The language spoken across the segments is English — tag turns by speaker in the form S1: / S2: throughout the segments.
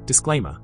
S1: Disclaimer: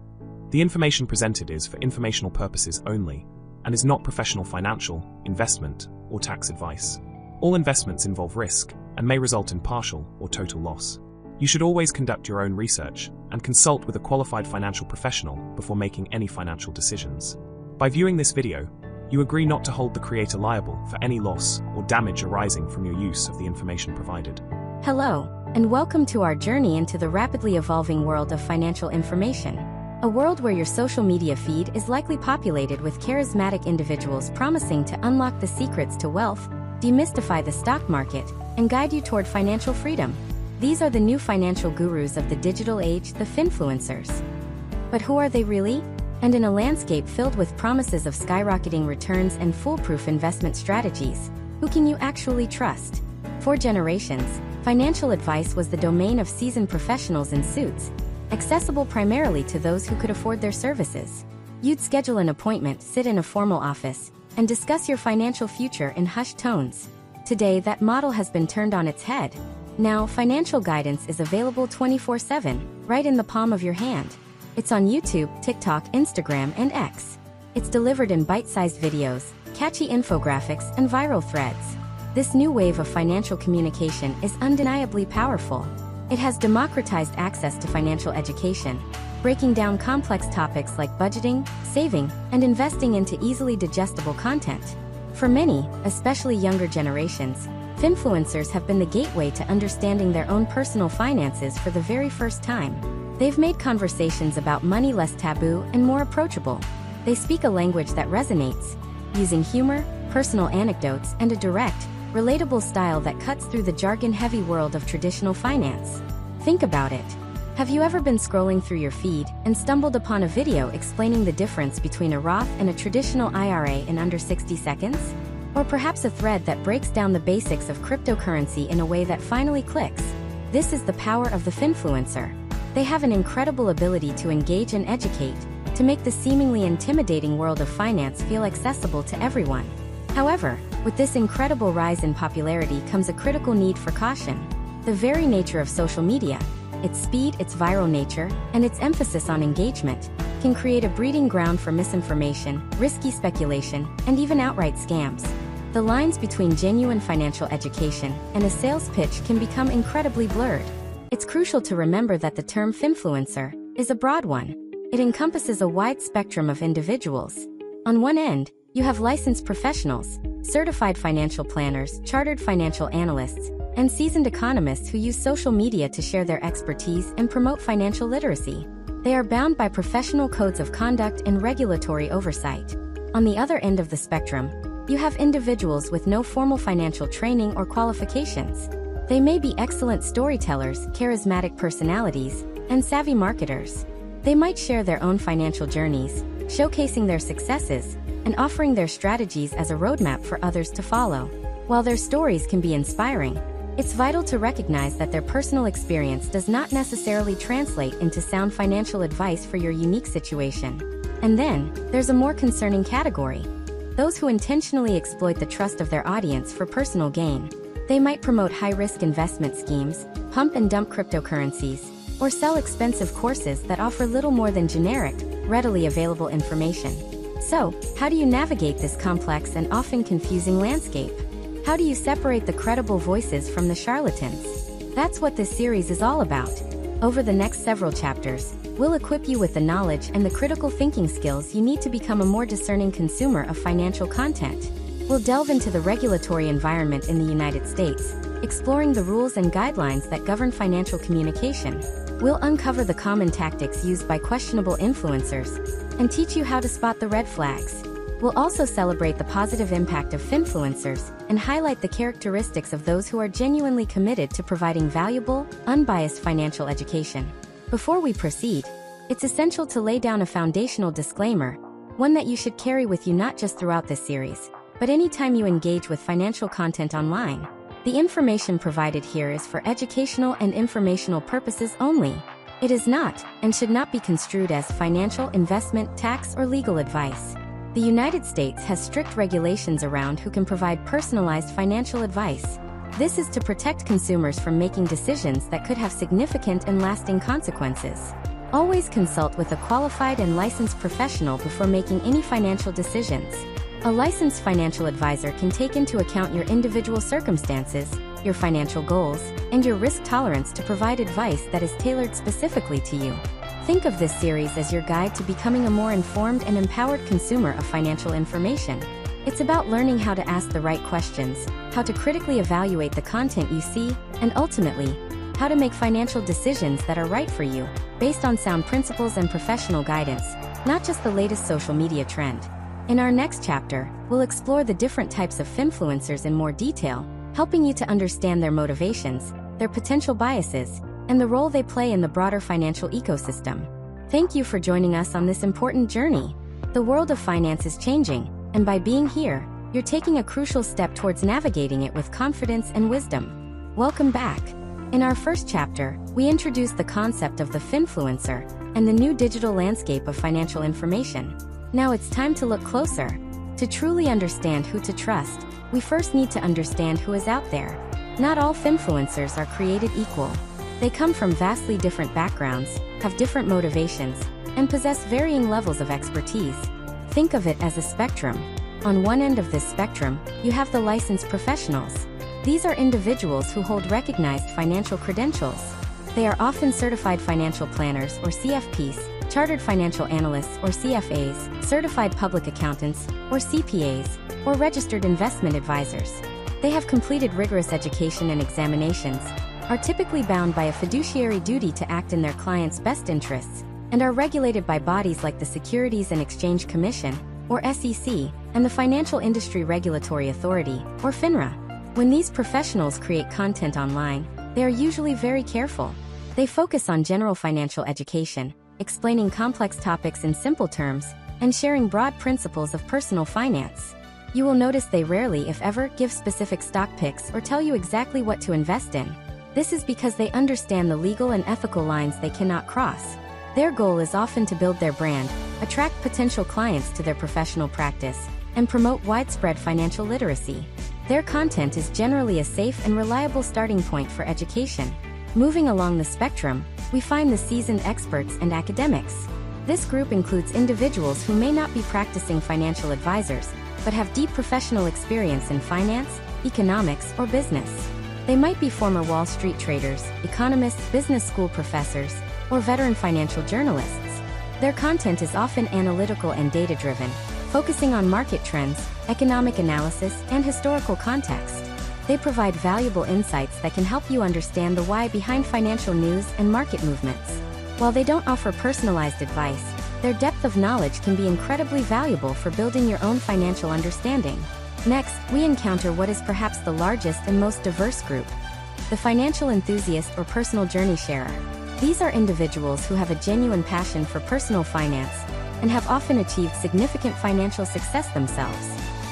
S1: the information presented is for informational purposes only and is not professional financial, investment, or tax advice. All investments involve risk and may result in partial or total loss. You should always conduct your own research and consult with a qualified financial professional before making any financial decisions. By viewing this video, you agree not to hold the creator liable for any loss or damage arising from your use of the information provided.
S2: Hello, and welcome to our journey into the rapidly evolving world of financial information. A world where your social media feed is likely populated with charismatic individuals promising to unlock the secrets to wealth, demystify the stock market, and guide you toward financial freedom. These are the new financial gurus of the digital age, the finfluencers. But who are they really? And in a landscape filled with promises of skyrocketing returns and foolproof investment strategies, who can you actually trust? For generations, financial advice was the domain of seasoned professionals in suits, accessible primarily to those who could afford their services. You'd schedule an appointment, sit in a formal office, and discuss your financial future in hushed tones. Today, that model has been turned on its head. Now, financial guidance is available 24/7, right in the palm of your hand. It's on YouTube, TikTok, Instagram, and X. It's delivered in bite-sized videos, catchy infographics, and viral threads. This new wave of financial communication is undeniably powerful. It has democratized access to financial education, breaking down complex topics like budgeting, saving, and investing into easily digestible content. For many, especially younger generations, finfluencers have been the gateway to understanding their own personal finances for the very first time. They've made conversations about money less taboo and more approachable. They speak a language that resonates, using humor, personal anecdotes, and a direct, relatable style that cuts through the jargon-heavy world of traditional finance. Think about it. Have you ever been scrolling through your feed and stumbled upon a video explaining the difference between a Roth and a traditional IRA in under 60 seconds? Or perhaps a thread that breaks down the basics of cryptocurrency in a way that finally clicks? This is the power of the finfluencer. They have an incredible ability to engage and educate, to make the seemingly intimidating world of finance feel accessible to everyone. However, with this incredible rise in popularity comes a critical need for caution. The very nature of social media, its speed, its viral nature, and its emphasis on engagement, can create a breeding ground for misinformation, risky speculation, and even outright scams. The lines between genuine financial education and a sales pitch can become incredibly blurred. It's crucial to remember that the term finfluencer is a broad one. It encompasses a wide spectrum of individuals. On one end, you have licensed professionals, certified financial planners, chartered financial analysts, and seasoned economists who use social media to share their expertise and promote financial literacy. They are bound by professional codes of conduct and regulatory oversight. On the other end of the spectrum, you have individuals with no formal financial training or qualifications. They may be excellent storytellers, charismatic personalities, and savvy marketers. They might share their own financial journeys, showcasing their successes, and offering their strategies as a roadmap for others to follow. While their stories can be inspiring, it's vital to recognize that their personal experience does not necessarily translate into sound financial advice for your unique situation. And then, there's a more concerning category: those who intentionally exploit the trust of their audience for personal gain. They might promote high-risk investment schemes, pump and dump cryptocurrencies, or sell expensive courses that offer little more than generic, readily available information. So, how do you navigate this complex and often confusing landscape? How do you separate the credible voices from the charlatans? That's what this series is all about. Over the next several chapters, we'll equip you with the knowledge and the critical thinking skills you need to become a more discerning consumer of financial content. We'll delve into the regulatory environment in the United States, exploring the rules and guidelines that govern financial communication. We'll uncover the common tactics used by questionable influencers and teach you how to spot the red flags. We'll also celebrate the positive impact of finfluencers and highlight the characteristics of those who are genuinely committed to providing valuable, unbiased financial education. Before we proceed, it's essential to lay down a foundational disclaimer, one that you should carry with you not just throughout this series, but anytime you engage with financial content online. The information provided here is for educational and informational purposes only. It is not, and should not be construed as financial, investment, tax, or legal advice. The United States has strict regulations around who can provide personalized financial advice. This is to protect consumers from making decisions that could have significant and lasting consequences. Always consult with a qualified and licensed professional before making any financial decisions. A licensed financial advisor can take into account your individual circumstances, your financial goals, and your risk tolerance to provide advice that is tailored specifically to you. Think of this series as your guide to becoming a more informed and empowered consumer of financial information. It's about learning how to ask the right questions, how to critically evaluate the content you see, and ultimately, how to make financial decisions that are right for you, based on sound principles and professional guidance, not just the latest social media trend. In our next chapter, we'll explore the different types of finfluencers in more detail, helping you to understand their motivations, their potential biases, and the role they play in the broader financial ecosystem. Thank you for joining us on this important journey. The world of finance is changing, and by being here, you're taking a crucial step towards navigating it with confidence and wisdom. Welcome back. In our first chapter, we introduced the concept of the finfluencer and the new digital landscape of financial information. Now it's time to look closer. To truly understand who to trust, we first need to understand who is out there. Not all finfluencers are created equal. They come from vastly different backgrounds, have different motivations, and possess varying levels of expertise. Think of it as a spectrum. On one end of this spectrum, you have the licensed professionals. These are individuals who hold recognized financial credentials. They are often certified financial planners or CFPs, chartered financial analysts or CFAs, certified public accountants or CPAs, or registered investment advisors. They have completed rigorous education and examinations, are typically bound by a fiduciary duty to act in their clients' best interests, and are regulated by bodies like the Securities and Exchange Commission, or SEC, and the Financial Industry Regulatory Authority, or FINRA. When these professionals create content online, they are usually very careful. They focus on general financial education, explaining complex topics in simple terms, and sharing broad principles of personal finance. You will notice they rarely, if ever, give specific stock picks or tell you exactly what to invest in. This is because they understand the legal and ethical lines they cannot cross. Their goal is often to build their brand, attract potential clients to their professional practice, and promote widespread financial literacy. Their content is generally a safe and reliable starting point for education. Moving along the spectrum, we find the seasoned experts and academics. This group includes individuals who may not be practicing financial advisors, but have deep professional experience in finance, economics, or business. They might be former Wall Street traders, economists, business school professors, or veteran financial journalists. Their content is often analytical and data-driven, focusing on market trends, economic analysis, and historical context. They provide valuable insights that can help you understand the why behind financial news and market movements. While they don't offer personalized advice, their depth of knowledge can be incredibly valuable for building your own financial understanding. Next, we encounter what is perhaps the largest and most diverse group: the financial enthusiast or personal journey sharer. These are individuals who have a genuine passion for personal finance and have often achieved significant financial success themselves.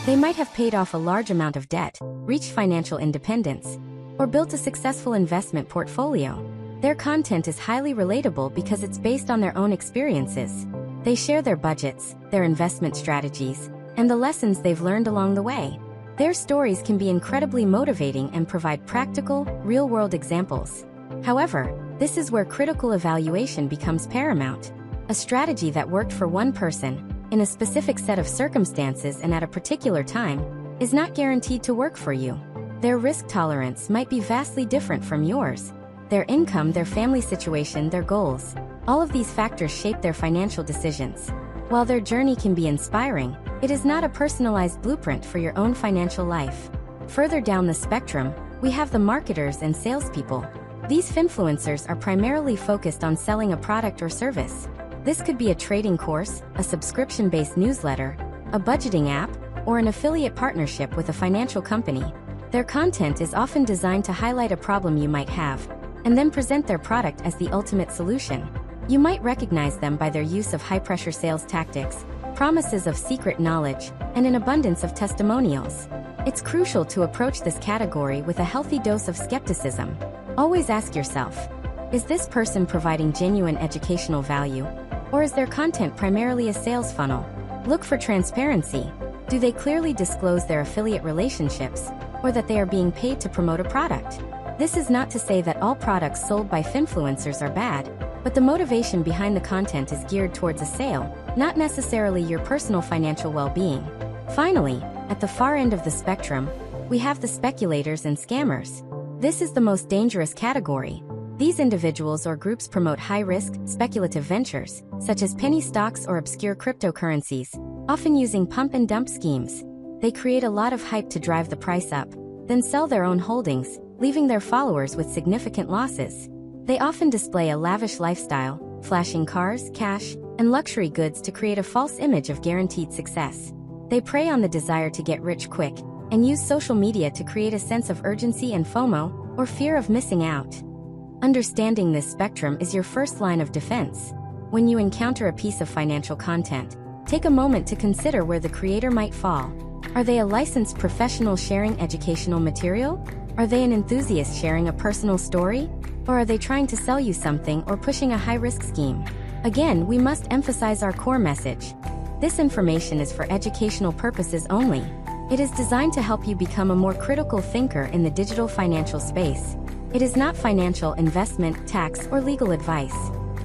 S2: They might have paid off a large amount of debt, reached financial independence, or built a successful investment portfolio. Their content is highly relatable because it's based on their own experiences. They share their budgets, their investment strategies, and the lessons they've learned along the way. Their stories can be incredibly motivating and provide practical, real-world examples. However, this is where critical evaluation becomes paramount. A strategy that worked for one person, in a specific set of circumstances and at a particular time, is not guaranteed to work for you. Their risk tolerance might be vastly different from yours. Their income, their family situation, their goals, all of these factors shape their financial decisions. While their journey can be inspiring, it is not a personalized blueprint for your own financial life. Further down the spectrum, we have the marketers and salespeople. These finfluencers are primarily focused on selling a product or service. This could be a trading course, a subscription-based newsletter, a budgeting app, or an affiliate partnership with a financial company. Their content is often designed to highlight a problem you might have, and then present their product as the ultimate solution. You might recognize them by their use of high-pressure sales tactics, promises of secret knowledge, and an abundance of testimonials. It's crucial to approach this category with a healthy dose of skepticism. Always ask yourself, is this person providing genuine educational value? Or is their content primarily a sales funnel? Look for transparency. Do they clearly disclose their affiliate relationships, or that they are being paid to promote a product? This is not to say that all products sold by finfluencers are bad. but the motivation behind the content is geared towards a sale, not necessarily your personal financial well-being. Finally, at the far end of the spectrum, we have the speculators and scammers. This is the most dangerous category. These individuals or groups promote high-risk, speculative ventures, such as penny stocks or obscure cryptocurrencies, often using pump-and-dump schemes. They create a lot of hype to drive the price up, then sell their own holdings, leaving their followers with significant losses. They often display a lavish lifestyle, flashing cars, cash, and luxury goods to create a false image of guaranteed success. They prey on the desire to get rich quick, and use social media to create a sense of urgency and FOMO, or fear of missing out. Understanding this spectrum is your first line of defense. When you encounter a piece of financial content, take a moment to consider where the creator might fall. Are they a licensed professional sharing educational material? Are they an enthusiast sharing a personal story? Or are they trying to sell you something or pushing a high-risk scheme? Again, we must emphasize our core message. This information is for educational purposes only. It is designed to help you become a more critical thinker in the digital financial space. It is not financial, investment, tax, or legal advice.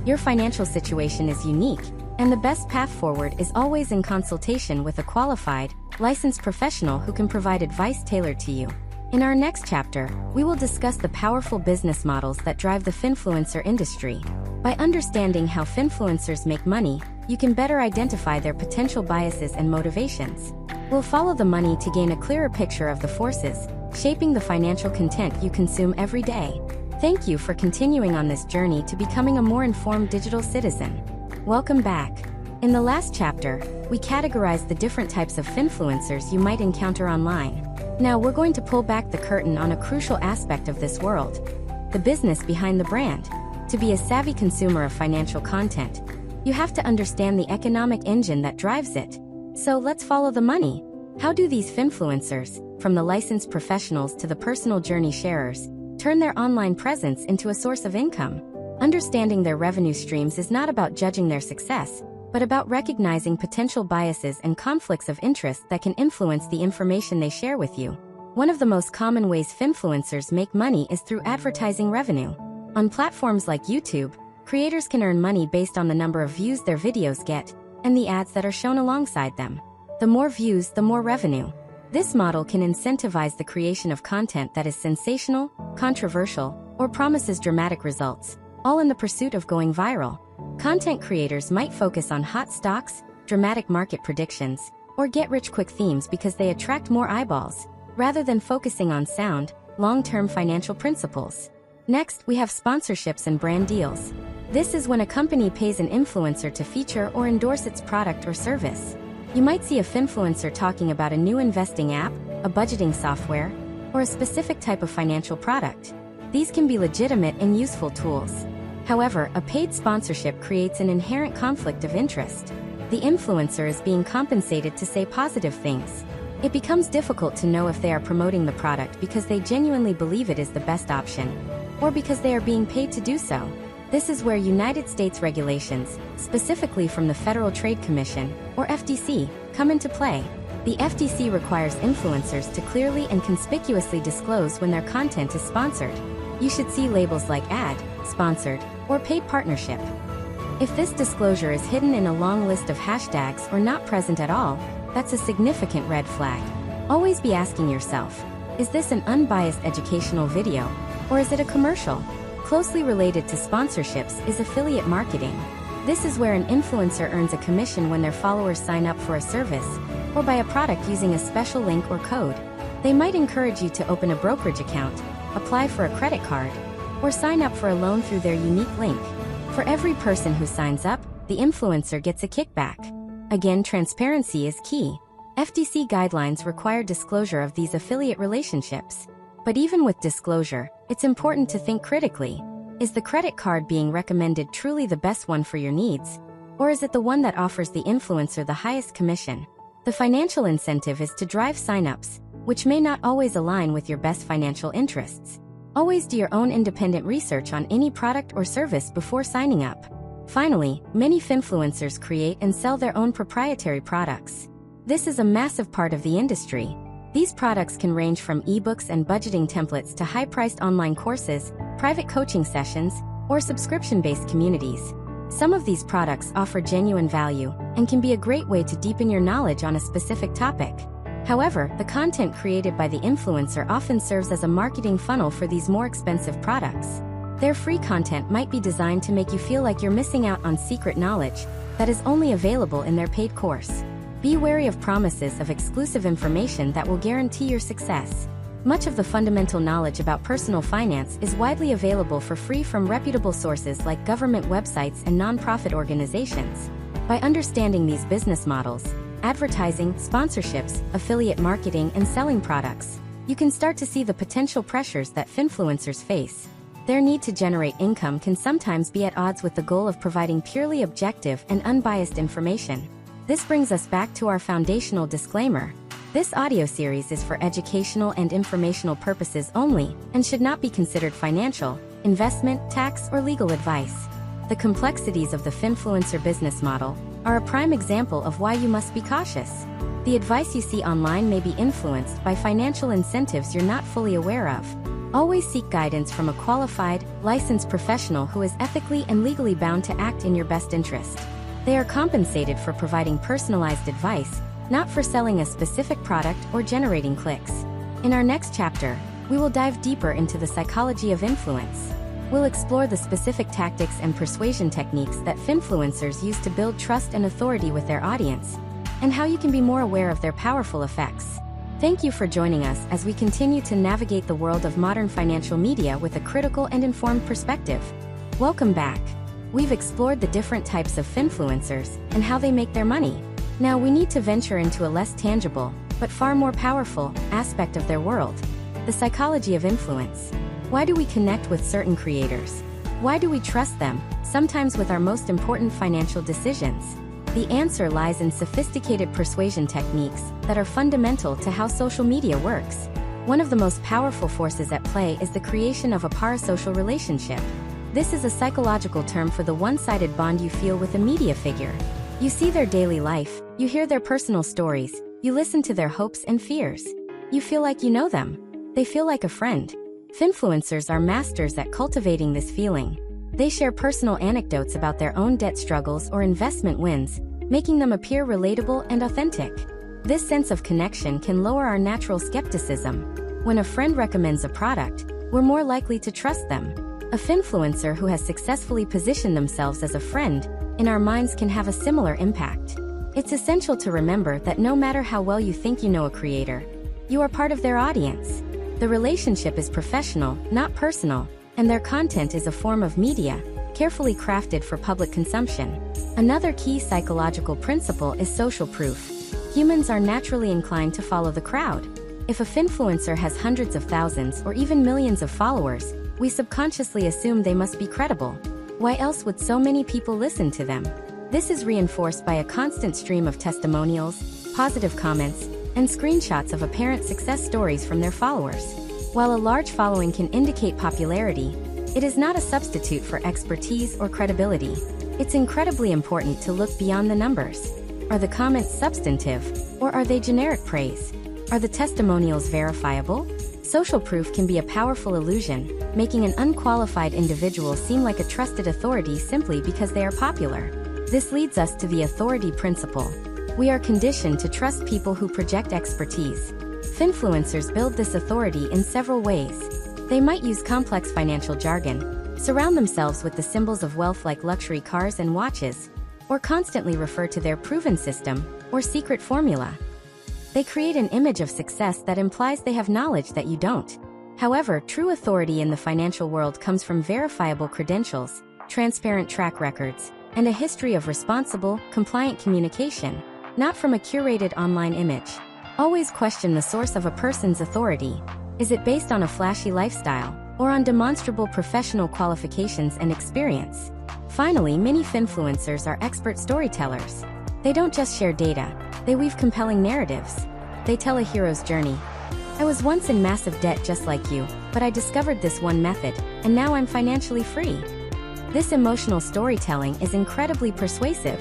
S2: Your financial situation is unique, and the best path forward is always in consultation with a qualified, licensed professional who can provide advice tailored to you. In our next chapter, we will discuss the powerful business models that drive the finfluencer industry. By understanding how finfluencers make money, you can better identify their potential biases and motivations. We'll follow the money to gain a clearer picture of the forces shaping the financial content you consume every day. Thank you for continuing on this journey to becoming a more informed digital citizen. Welcome back. In the last chapter, we categorized the different types of finfluencers you might encounter online. Now we're going to pull back the curtain on a crucial aspect of this world: the business behind the brand. To be a savvy consumer of financial content, you have to understand the economic engine that drives it. So let's follow the money. How do these finfluencers, from the licensed professionals to the personal journey sharers, turn their online presence into a source of income? Understanding their revenue streams is not about judging their success, but about recognizing potential biases and conflicts of interest that can influence the information they share with you. One of the most common ways finfluencers make money is through advertising revenue. On platforms like YouTube, creators can earn money based on the number of views their videos get, and the ads that are shown alongside them. The more views, the more revenue. This model can incentivize the creation of content that is sensational, controversial, or promises dramatic results, all in the pursuit of going viral. Content creators might focus on hot stocks, dramatic market predictions, or get-rich-quick themes because they attract more eyeballs, rather than focusing on sound, long-term financial principles. Next, we have sponsorships and brand deals. This is when a company pays an influencer to feature or endorse its product or service. You might see a finfluencer talking about a new investing app, a budgeting software, or a specific type of financial product. These can be legitimate and useful tools. However, a paid sponsorship creates an inherent conflict of interest. The influencer is being compensated to say positive things. It becomes difficult to know if they are promoting the product because they genuinely believe it is the best option, or because they are being paid to do so. This is where United States regulations, specifically from the Federal Trade Commission, or FTC, come into play. The FTC requires influencers to clearly and conspicuously disclose when their content is sponsored. You should see labels like ad, sponsored, or paid partnership. If this disclosure is hidden in a long list of hashtags or not present at all, that's a significant red flag. Always be asking yourself, is this an unbiased educational video, or is it a commercial? Closely related to sponsorships is affiliate marketing. This is where an influencer earns a commission when their followers sign up for a service, or buy a product using a special link or code. They might encourage you to open a brokerage account, apply for a credit card, or sign up for a loan through their unique link. For every person who signs up, the influencer gets a kickback. Again, transparency is key. FTC guidelines require disclosure of these affiliate relationships. But even with disclosure, it's important to think critically. Is the credit card being recommended truly the best one for your needs? Or is it the one that offers the influencer the highest commission? The financial incentive is to drive signups, which may not always align with your best financial interests. Always do your own independent research on any product or service before signing up. Finally, many finfluencers create and sell their own proprietary products. This is a massive part of the industry. These products can range from ebooks and budgeting templates to high-priced online courses, private coaching sessions, or subscription-based communities. Some of these products offer genuine value and can be a great way to deepen your knowledge on a specific topic. However, the content created by the influencer often serves as a marketing funnel for these more expensive products. Their free content might be designed to make you feel like you're missing out on secret knowledge that is only available in their paid course. Be wary of promises of exclusive information that will guarantee your success. Much of the fundamental knowledge about personal finance is widely available for free from reputable sources like government websites and nonprofit organizations. By understanding these business models, advertising, sponsorships, affiliate marketing, and selling products, you can start to see the potential pressures that finfluencers face. Their need to generate income can sometimes be at odds with the goal of providing purely objective and unbiased information. This brings us back to our foundational disclaimer. This audio series is for educational and informational purposes only and should not be considered financial, investment, tax, or legal advice. The complexities of the finfluencer business model are a prime example of why you must be cautious. The advice you see online may be influenced by financial incentives you're not fully aware of. Always seek guidance from a qualified, licensed professional who is ethically and legally bound to act in your best interest. They are compensated for providing personalized advice, not for selling a specific product or generating clicks. In our next chapter, we will dive deeper into the psychology of influence. We'll explore the specific tactics and persuasion techniques that finfluencers use to build trust and authority with their audience, and how you can be more aware of their powerful effects. Thank you for joining us as we continue to navigate the world of modern financial media with a critical and informed perspective. Welcome back. We've explored the different types of finfluencers and how they make their money. Now we need to venture into a less tangible, but far more powerful, aspect of their world: the psychology of influence. Why do we connect with certain creators? Why do we trust them, sometimes with our most important financial decisions? The answer lies in sophisticated persuasion techniques that are fundamental to how social media works. One of the most powerful forces at play is the creation of a parasocial relationship. This is a psychological term for the one-sided bond you feel with a media figure. You see their daily life, you hear their personal stories, you listen to their hopes and fears. You feel like you know them. They feel like a friend. Finfluencers are masters at cultivating this feeling. They share personal anecdotes about their own debt struggles or investment wins, making them appear relatable and authentic. This sense of connection can lower our natural skepticism. When a friend recommends a product, we're more likely to trust them. A finfluencer who has successfully positioned themselves as a friend in our minds can have a similar impact. It's essential to remember that no matter how well you think you know a creator, you are part of their audience. The relationship is professional, not personal, and their content is a form of media, carefully crafted for public consumption. Another key psychological principle is social proof. Humans are naturally inclined to follow the crowd. If a finfluencer has hundreds of thousands or even millions of followers, we subconsciously assume they must be credible. Why else would so many people listen to them? This is reinforced by a constant stream of testimonials, positive comments, and screenshots of apparent success stories from their followers. While a large following can indicate popularity, it is not a substitute for expertise or credibility. It's incredibly important to look beyond the numbers. Are the comments substantive, or are they generic praise? Are the testimonials verifiable? Social proof can be a powerful illusion, making an unqualified individual seem like a trusted authority simply because they are popular. This leads us to the authority principle. We are conditioned to trust people who project expertise. Finfluencers build this authority in several ways. They might use complex financial jargon, surround themselves with the symbols of wealth like luxury cars and watches, or constantly refer to their proven system or secret formula. They create an image of success that implies they have knowledge that you don't. However, true authority in the financial world comes from verifiable credentials, transparent track records, and a history of responsible, compliant communication, not from a curated online image. Always question the source of a person's authority. Is it based on a flashy lifestyle, or on demonstrable professional qualifications and experience? Finally, many finfluencers are expert storytellers. They don't just share data, they weave compelling narratives. They tell a hero's journey. I was once in massive debt just like you, but I discovered this one method, and now I'm financially free. This emotional storytelling is incredibly persuasive.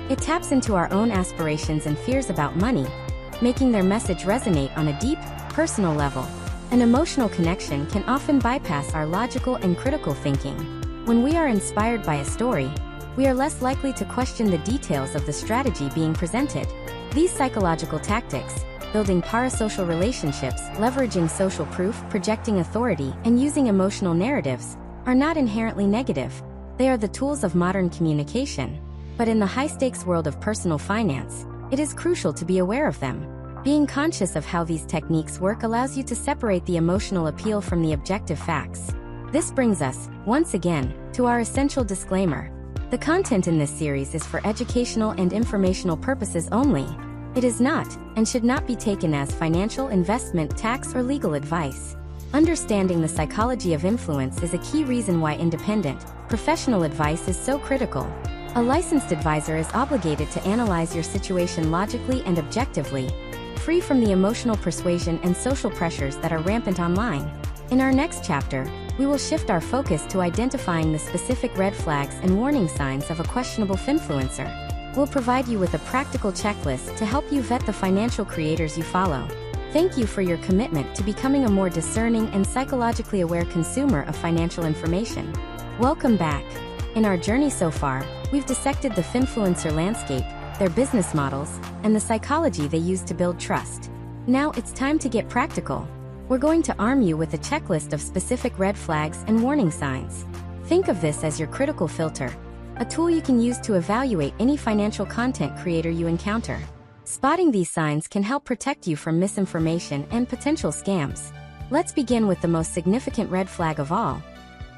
S2: It taps into our own aspirations and fears about money, making their message resonate on a deep, personal level. An emotional connection can often bypass our logical and critical thinking. When we are inspired by a story, we are less likely to question the details of the strategy being presented. These psychological tactics, building parasocial relationships, leveraging social proof, projecting authority, and using emotional narratives, are not inherently negative. They are the tools of modern communication. But in the high-stakes world of personal finance, it is crucial to be aware of them. Being conscious of how these techniques work allows you to separate the emotional appeal from the objective facts. This brings us, once again, to our essential disclaimer. The content in this series is for educational and informational purposes only. It is not, and should not be taken as financial, investment, tax, or legal advice. Understanding the psychology of influence is a key reason why independent, professional advice is so critical. A licensed advisor is obligated to analyze your situation logically and objectively, free from the emotional persuasion and social pressures that are rampant online. In our next chapter, we will shift our focus to identifying the specific red flags and warning signs of a questionable finfluencer. We'll provide you with a practical checklist to help you vet the financial creators you follow. Thank you for your commitment to becoming a more discerning and psychologically aware consumer of financial information. Welcome back. In our journey so far, we've dissected the finfluencer landscape, their business models, and the psychology they use to build trust. Now it's time to get practical. We're going to arm you with a checklist of specific red flags and warning signs. Think of this as your critical filter, a tool you can use to evaluate any financial content creator you encounter. Spotting these signs can help protect you from misinformation and potential scams. Let's begin with the most significant red flag of all: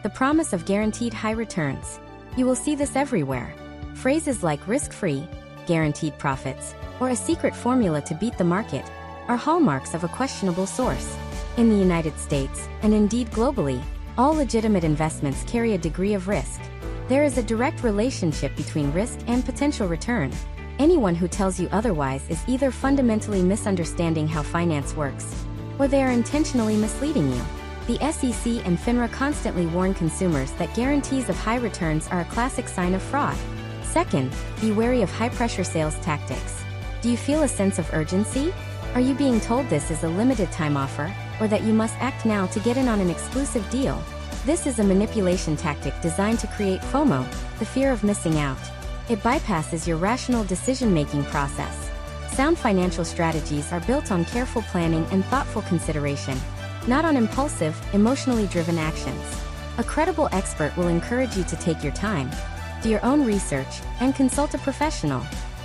S2: the promise of guaranteed high returns. You will see this everywhere. Phrases like risk-free, guaranteed profits, or a secret formula to beat the market are hallmarks of a questionable source. In the United States, and indeed globally, all legitimate investments carry a degree of risk. There is a direct relationship between risk and potential return. Anyone who tells you otherwise is either fundamentally misunderstanding how finance works, or they are intentionally misleading you. The SEC and FINRA constantly warn consumers that guarantees of high returns are a classic sign of fraud. Second, be wary of high-pressure sales tactics. Do you feel a sense of urgency? Are you being told this is a limited-time offer, or that you must act now to get in on an exclusive deal? This is a manipulation tactic designed to create FOMO, the fear of missing out. It bypasses your rational decision-making process. Sound financial strategies are built on careful planning and thoughtful consideration, not on impulsive, emotionally driven actions. A credible expert will encourage you to take your time, do your own research, and consult a professional.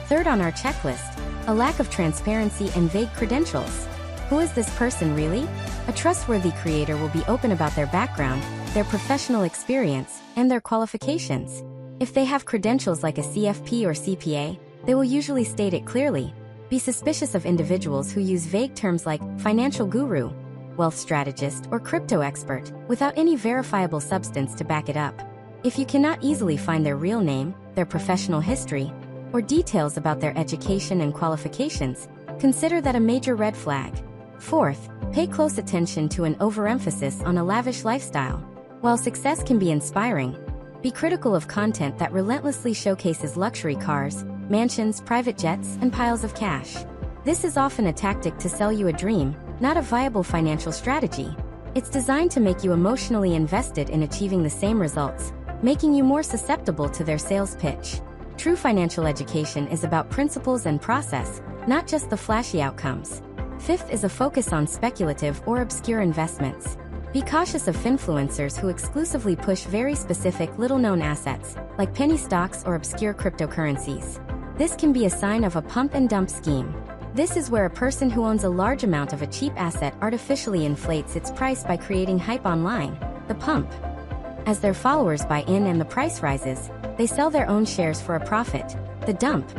S2: Third on our checklist, a lack of transparency and vague credentials. Who is this person really? A trustworthy creator will be open about their background, their professional experience, and their qualifications. If they have credentials like a CFP or CPA, they will usually state it clearly. Be suspicious of individuals who use vague terms like financial guru, wealth strategist, or crypto expert, without any verifiable substance to back it up. If you cannot easily find their real name, their professional history, or details about their education and qualifications, consider that a major red flag. Fourth, pay close attention to an overemphasis on a lavish lifestyle. While success can be inspiring, be critical of content that relentlessly showcases luxury cars, mansions, private jets, and piles of cash. This is often a tactic to sell you a dream, not a viable financial strategy. It's designed to make you emotionally invested in achieving the same results, making you more susceptible to their sales pitch. True financial education is about principles and process, not just the flashy outcomes. Fifth is a focus on speculative or obscure investments. Be cautious of finfluencers who exclusively push very specific, little-known assets, like penny stocks or obscure cryptocurrencies. This can be a sign of a pump-and-dump scheme. This is where a person who owns a large amount of a cheap asset artificially inflates its price by creating hype online, the pump. As their followers buy in and the price rises, they sell their own shares for a profit, the dump,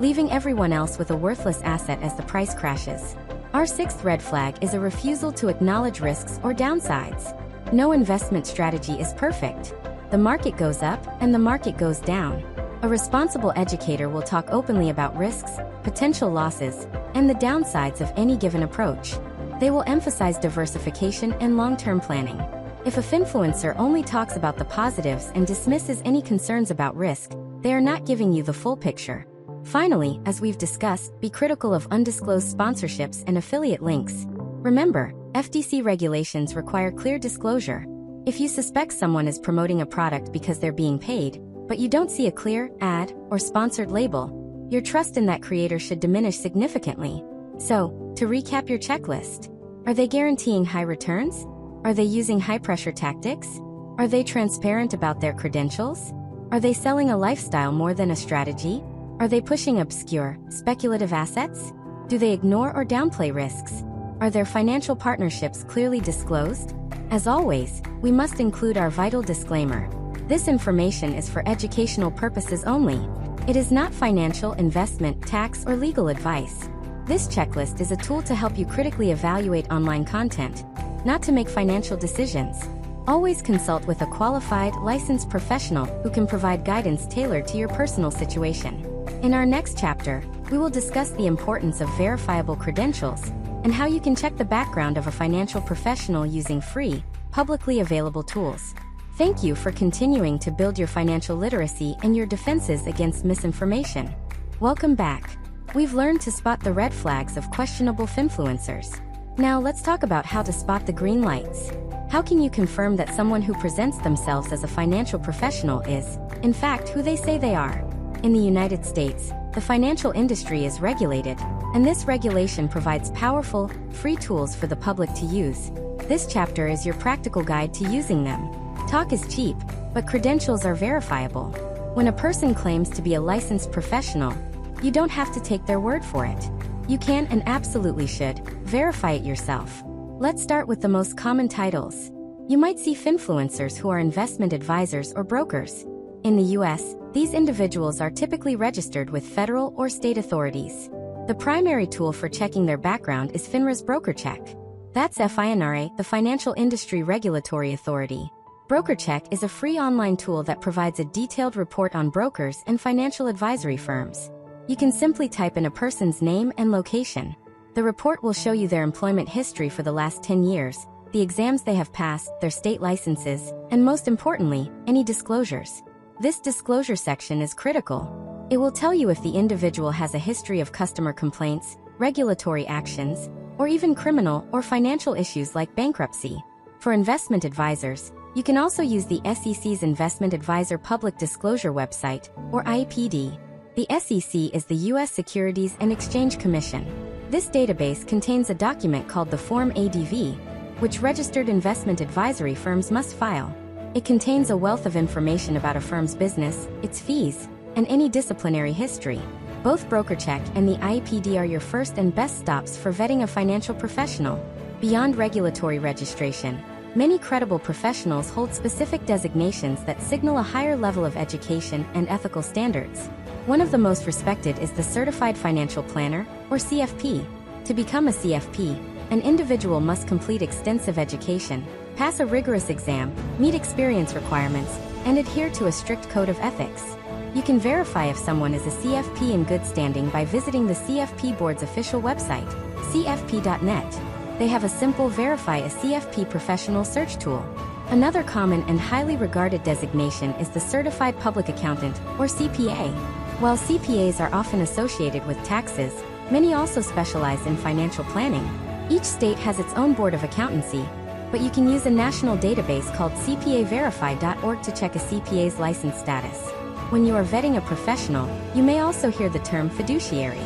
S2: leaving everyone else with a worthless asset as the price crashes. Our sixth red flag is a refusal to acknowledge risks or downsides. No investment strategy is perfect. The market goes up and the market goes down. A responsible educator will talk openly about risks, potential losses, and the downsides of any given approach. They will emphasize diversification and long-term planning. If a finfluencer only talks about the positives and dismisses any concerns about risk, they are not giving you the full picture. Finally, as we've discussed, be critical of undisclosed sponsorships and affiliate links. Remember, FTC regulations require clear disclosure. If you suspect someone is promoting a product because they're being paid, but you don't see a clear ad or sponsored label, your trust in that creator should diminish significantly. So, to recap your checklist, are they guaranteeing high returns? Are they using high-pressure tactics? Are they transparent about their credentials? Are they selling a lifestyle more than a strategy? Are they pushing obscure, speculative assets? Do they ignore or downplay risks? Are their financial partnerships clearly disclosed? As always, we must include our vital disclaimer. This information is for educational purposes only. It is not financial, investment, tax, or legal advice. This checklist is a tool to help you critically evaluate online content, not to make financial decisions. Always consult with a qualified, licensed professional who can provide guidance tailored to your personal situation. In our next chapter, we will discuss the importance of verifiable credentials and how you can check the background of a financial professional using free, publicly available tools. Thank you for continuing to build your financial literacy and your defenses against misinformation. Welcome back. We've learned to spot the red flags of questionable finfluencers. Now let's talk about how to spot the green lights. How can you confirm that someone who presents themselves as a financial professional is, in fact, who they say they are? In the United States, the financial industry is regulated, and this regulation provides powerful, free tools for the public to use. This chapter is your practical guide to using them. Talk is cheap, but credentials are verifiable. When a person claims to be a licensed professional, you don't have to take their word for it. You can and absolutely should verify it yourself. Let's start with the most common titles. You might see finfluencers who are investment advisors or brokers. In the US, these individuals are typically registered with federal or state authorities. The primary tool for checking their background is FINRA's BrokerCheck. That's FINRA, the Financial Industry Regulatory Authority. BrokerCheck is a free online tool that provides a detailed report on brokers and financial advisory firms. You can simply type in a person's name and location. The report will show you their employment history for the last 10 years, the exams they have passed, their state licenses, and most importantly, any disclosures. This disclosure section is critical. It will tell you if the individual has a history of customer complaints, regulatory actions, or even criminal or financial issues like bankruptcy. For investment advisors, you can also use the SEC's Investment Advisor Public Disclosure website, or IPD. The SEC is the U.S. Securities and Exchange Commission. This database contains a document called the Form ADV, which registered investment advisory firms must file. It contains a wealth of information about a firm's business, its fees, and any disciplinary history. Both BrokerCheck and the IPD are your first and best stops for vetting a financial professional. Beyond regulatory registration, many credible professionals hold specific designations that signal a higher level of education and ethical standards. One of the most respected is the Certified Financial Planner, or CFP. To become a CFP, an individual must complete extensive education, pass a rigorous exam, meet experience requirements, and adhere to a strict code of ethics. You can verify if someone is a CFP in good standing by visiting the CFP Board's official website, cfp.net. They have a simple Verify a CFP Professional search tool. Another common and highly regarded designation is the Certified Public Accountant, or CPA. While CPAs are often associated with taxes, many also specialize in financial planning. Each state has its own board of accountancy, but you can use a national database called cpaverify.org to check a CPA's license status. When you are vetting a professional, you may also hear the term fiduciary.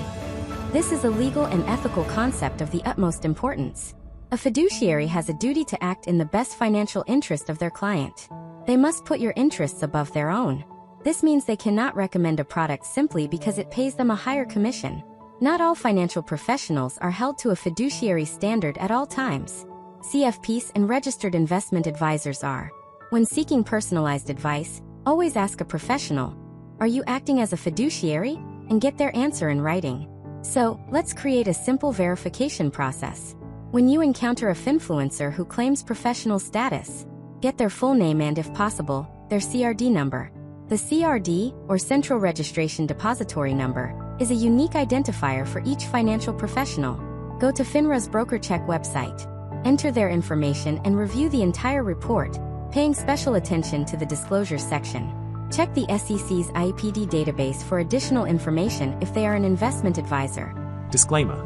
S2: This is a legal and ethical concept of the utmost importance. A fiduciary has a duty to act in the best financial interest of their client. They must put your interests above their own. This means they cannot recommend a product simply because it pays them a higher commission. Not all financial professionals are held to a fiduciary standard at all times. CFPs and registered investment advisors are. When seeking personalized advice, always ask a professional, "Are you acting as a fiduciary?" and get their answer in writing. So, let's create a simple verification process. When you encounter a finfluencer who claims professional status, get their full name and, if possible, their CRD number. The CRD, or Central Registration Depository Number, is a unique identifier for each financial professional. Go to FINRA's BrokerCheck website. Enter their information and review the entire report, paying special attention to the disclosure section. Check the SEC's IPD database for additional information if they are an investment advisor.
S1: Disclaimer.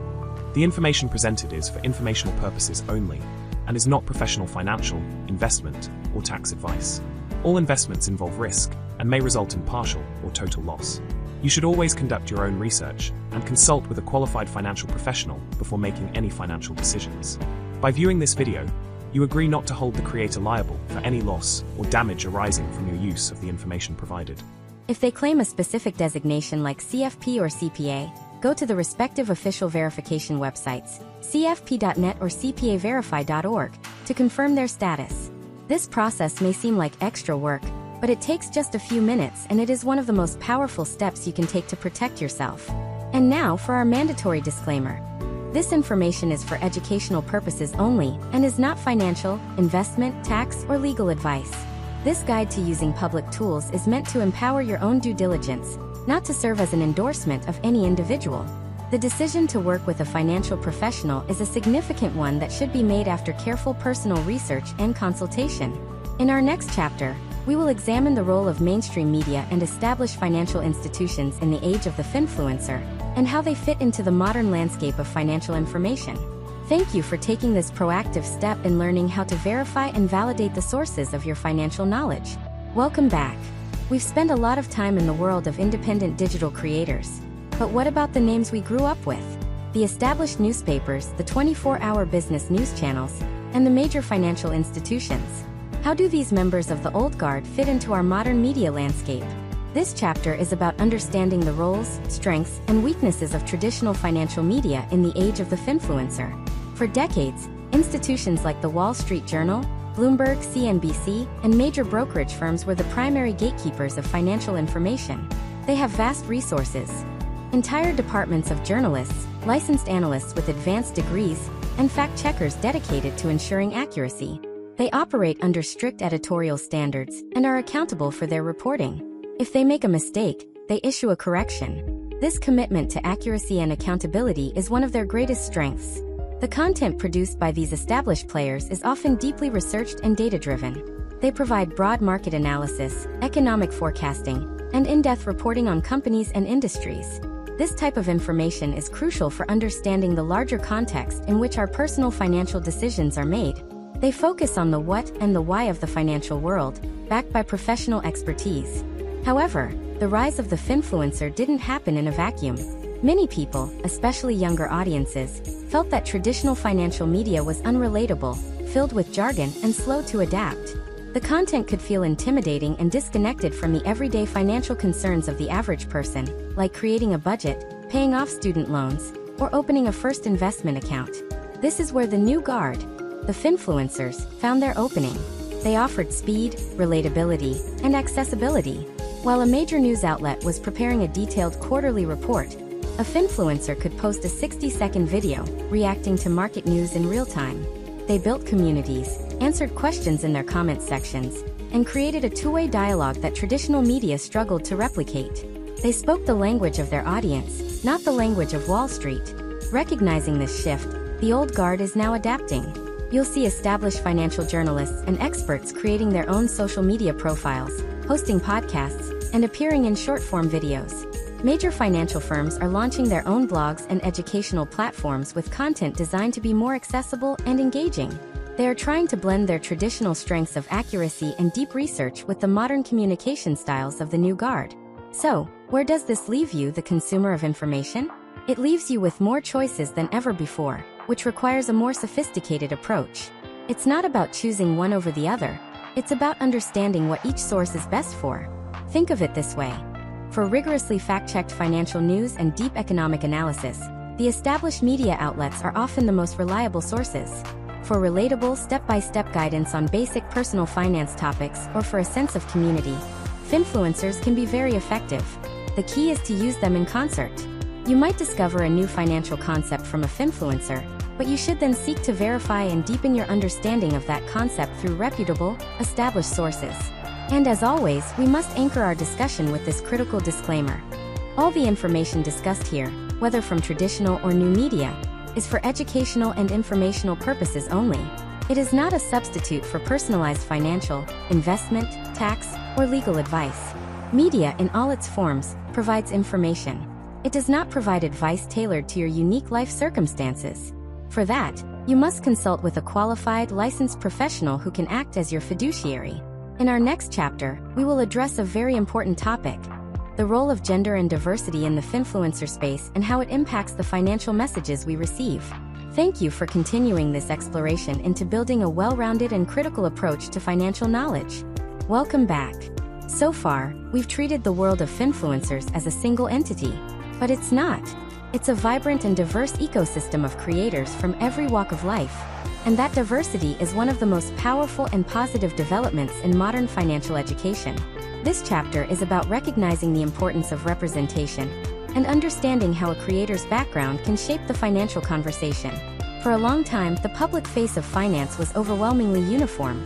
S1: The information presented is for informational purposes only and is not professional financial, investment, or tax advice. All investments involve risk and may result in partial or total loss. You should always conduct your own research and consult with a qualified financial professional before making any financial decisions. By viewing this video, you agree not to hold the creator liable for any loss or damage arising from your use of the information provided.
S2: If they claim a specific designation like CFP or CPA, go to the respective official verification websites, cfp.net or cpaverify.org, to confirm their status. This process may seem like extra work, but it takes just a few minutes and it is one of the most powerful steps you can take to protect yourself. And now for our mandatory disclaimer. This information is for educational purposes only and is not financial, investment, tax, or legal advice. This guide to using public tools is meant to empower your own due diligence, not to serve as an endorsement of any individual. The decision to work with a financial professional is a significant one that should be made after careful personal research and consultation. In our next chapter, we will examine the role of mainstream media and established financial institutions in the age of the finfluencer, and how they fit into the modern landscape of financial information. Thank you for taking this proactive step in learning how to verify and validate the sources of your financial knowledge. Welcome back. We've spent a lot of time in the world of independent digital creators. But what about the names we grew up with? The established newspapers, the 24-hour business news channels, and the major financial institutions. How do these members of the old guard fit into our modern media landscape? This chapter is about understanding the roles, strengths, and weaknesses of traditional financial media in the age of the finfluencer. For decades, institutions like the Wall Street Journal, Bloomberg, CNBC, and major brokerage firms were the primary gatekeepers of financial information. They have vast resources, entire departments of journalists, licensed analysts with advanced degrees, and fact-checkers dedicated to ensuring accuracy. They operate under strict editorial standards and are accountable for their reporting. If they make a mistake, they issue a correction. This commitment to accuracy and accountability is one of their greatest strengths. The content produced by these established players is often deeply researched and data-driven. They provide broad market analysis, economic forecasting, and in-depth reporting on companies and industries. This type of information is crucial for understanding the larger context in which our personal financial decisions are made. They focus on the what and the why of the financial world, backed by professional expertise. However, the rise of the finfluencer didn't happen in a vacuum. Many people, especially younger audiences, felt that traditional financial media was unrelatable, filled with jargon, and slow to adapt. The content could feel intimidating and disconnected from the everyday financial concerns of the average person, like creating a budget, paying off student loans, or opening a first investment account. This is where the new guard, the finfluencers, found their opening. They offered speed, relatability, and accessibility. While a major news outlet was preparing a detailed quarterly report, a finfluencer could post a 60-second video, reacting to market news in real time. They built communities, answered questions in their comment sections, and created a two-way dialogue that traditional media struggled to replicate. They spoke the language of their audience, not the language of Wall Street. Recognizing this shift, the old guard is now adapting. You'll see established financial journalists and experts creating their own social media profiles, hosting podcasts, and appearing in short-form videos. Major financial firms are launching their own blogs and educational platforms with content designed to be more accessible and engaging. They are trying to blend their traditional strengths of accuracy and deep research with the modern communication styles of the new guard. So, where does this leave you, the consumer of information? It leaves you with more choices than ever before, which requires a more sophisticated approach. It's not about choosing one over the other. It's about understanding what each source is best for. Think of it this way. For rigorously fact-checked financial news and deep economic analysis, the established media outlets are often the most reliable sources. For relatable, step-by-step guidance on basic personal finance topics or for a sense of community, finfluencers can be very effective. The key is to use them in concert. You might discover a new financial concept from a finfluencer, but you should then seek to verify and deepen your understanding of that concept through reputable, established sources. And as always, we must anchor our discussion with this critical disclaimer. All the information discussed here, whether from traditional or new media, is for educational and informational purposes only. It is not a substitute for personalized financial, investment, tax, or legal advice. Media in all its forms provides information. It does not provide advice tailored to your unique life circumstances. For that, You must consult with a qualified, licensed professional who can act as your fiduciary. In our next chapter, we will address a very important topic: the role of gender and diversity in the finfluencer space and how it impacts the financial messages we receive. Thank you for continuing this exploration into building a well-rounded and critical approach to financial knowledge. Welcome back. So far, we've treated the world of finfluencers as a single entity, but it's not. It's a vibrant and diverse ecosystem of creators from every walk of life, and that diversity is one of the most powerful and positive developments in modern financial education. This chapter is about recognizing the importance of representation and understanding how a creator's background can shape the financial conversation. For a long time, the public face of finance was overwhelmingly uniform,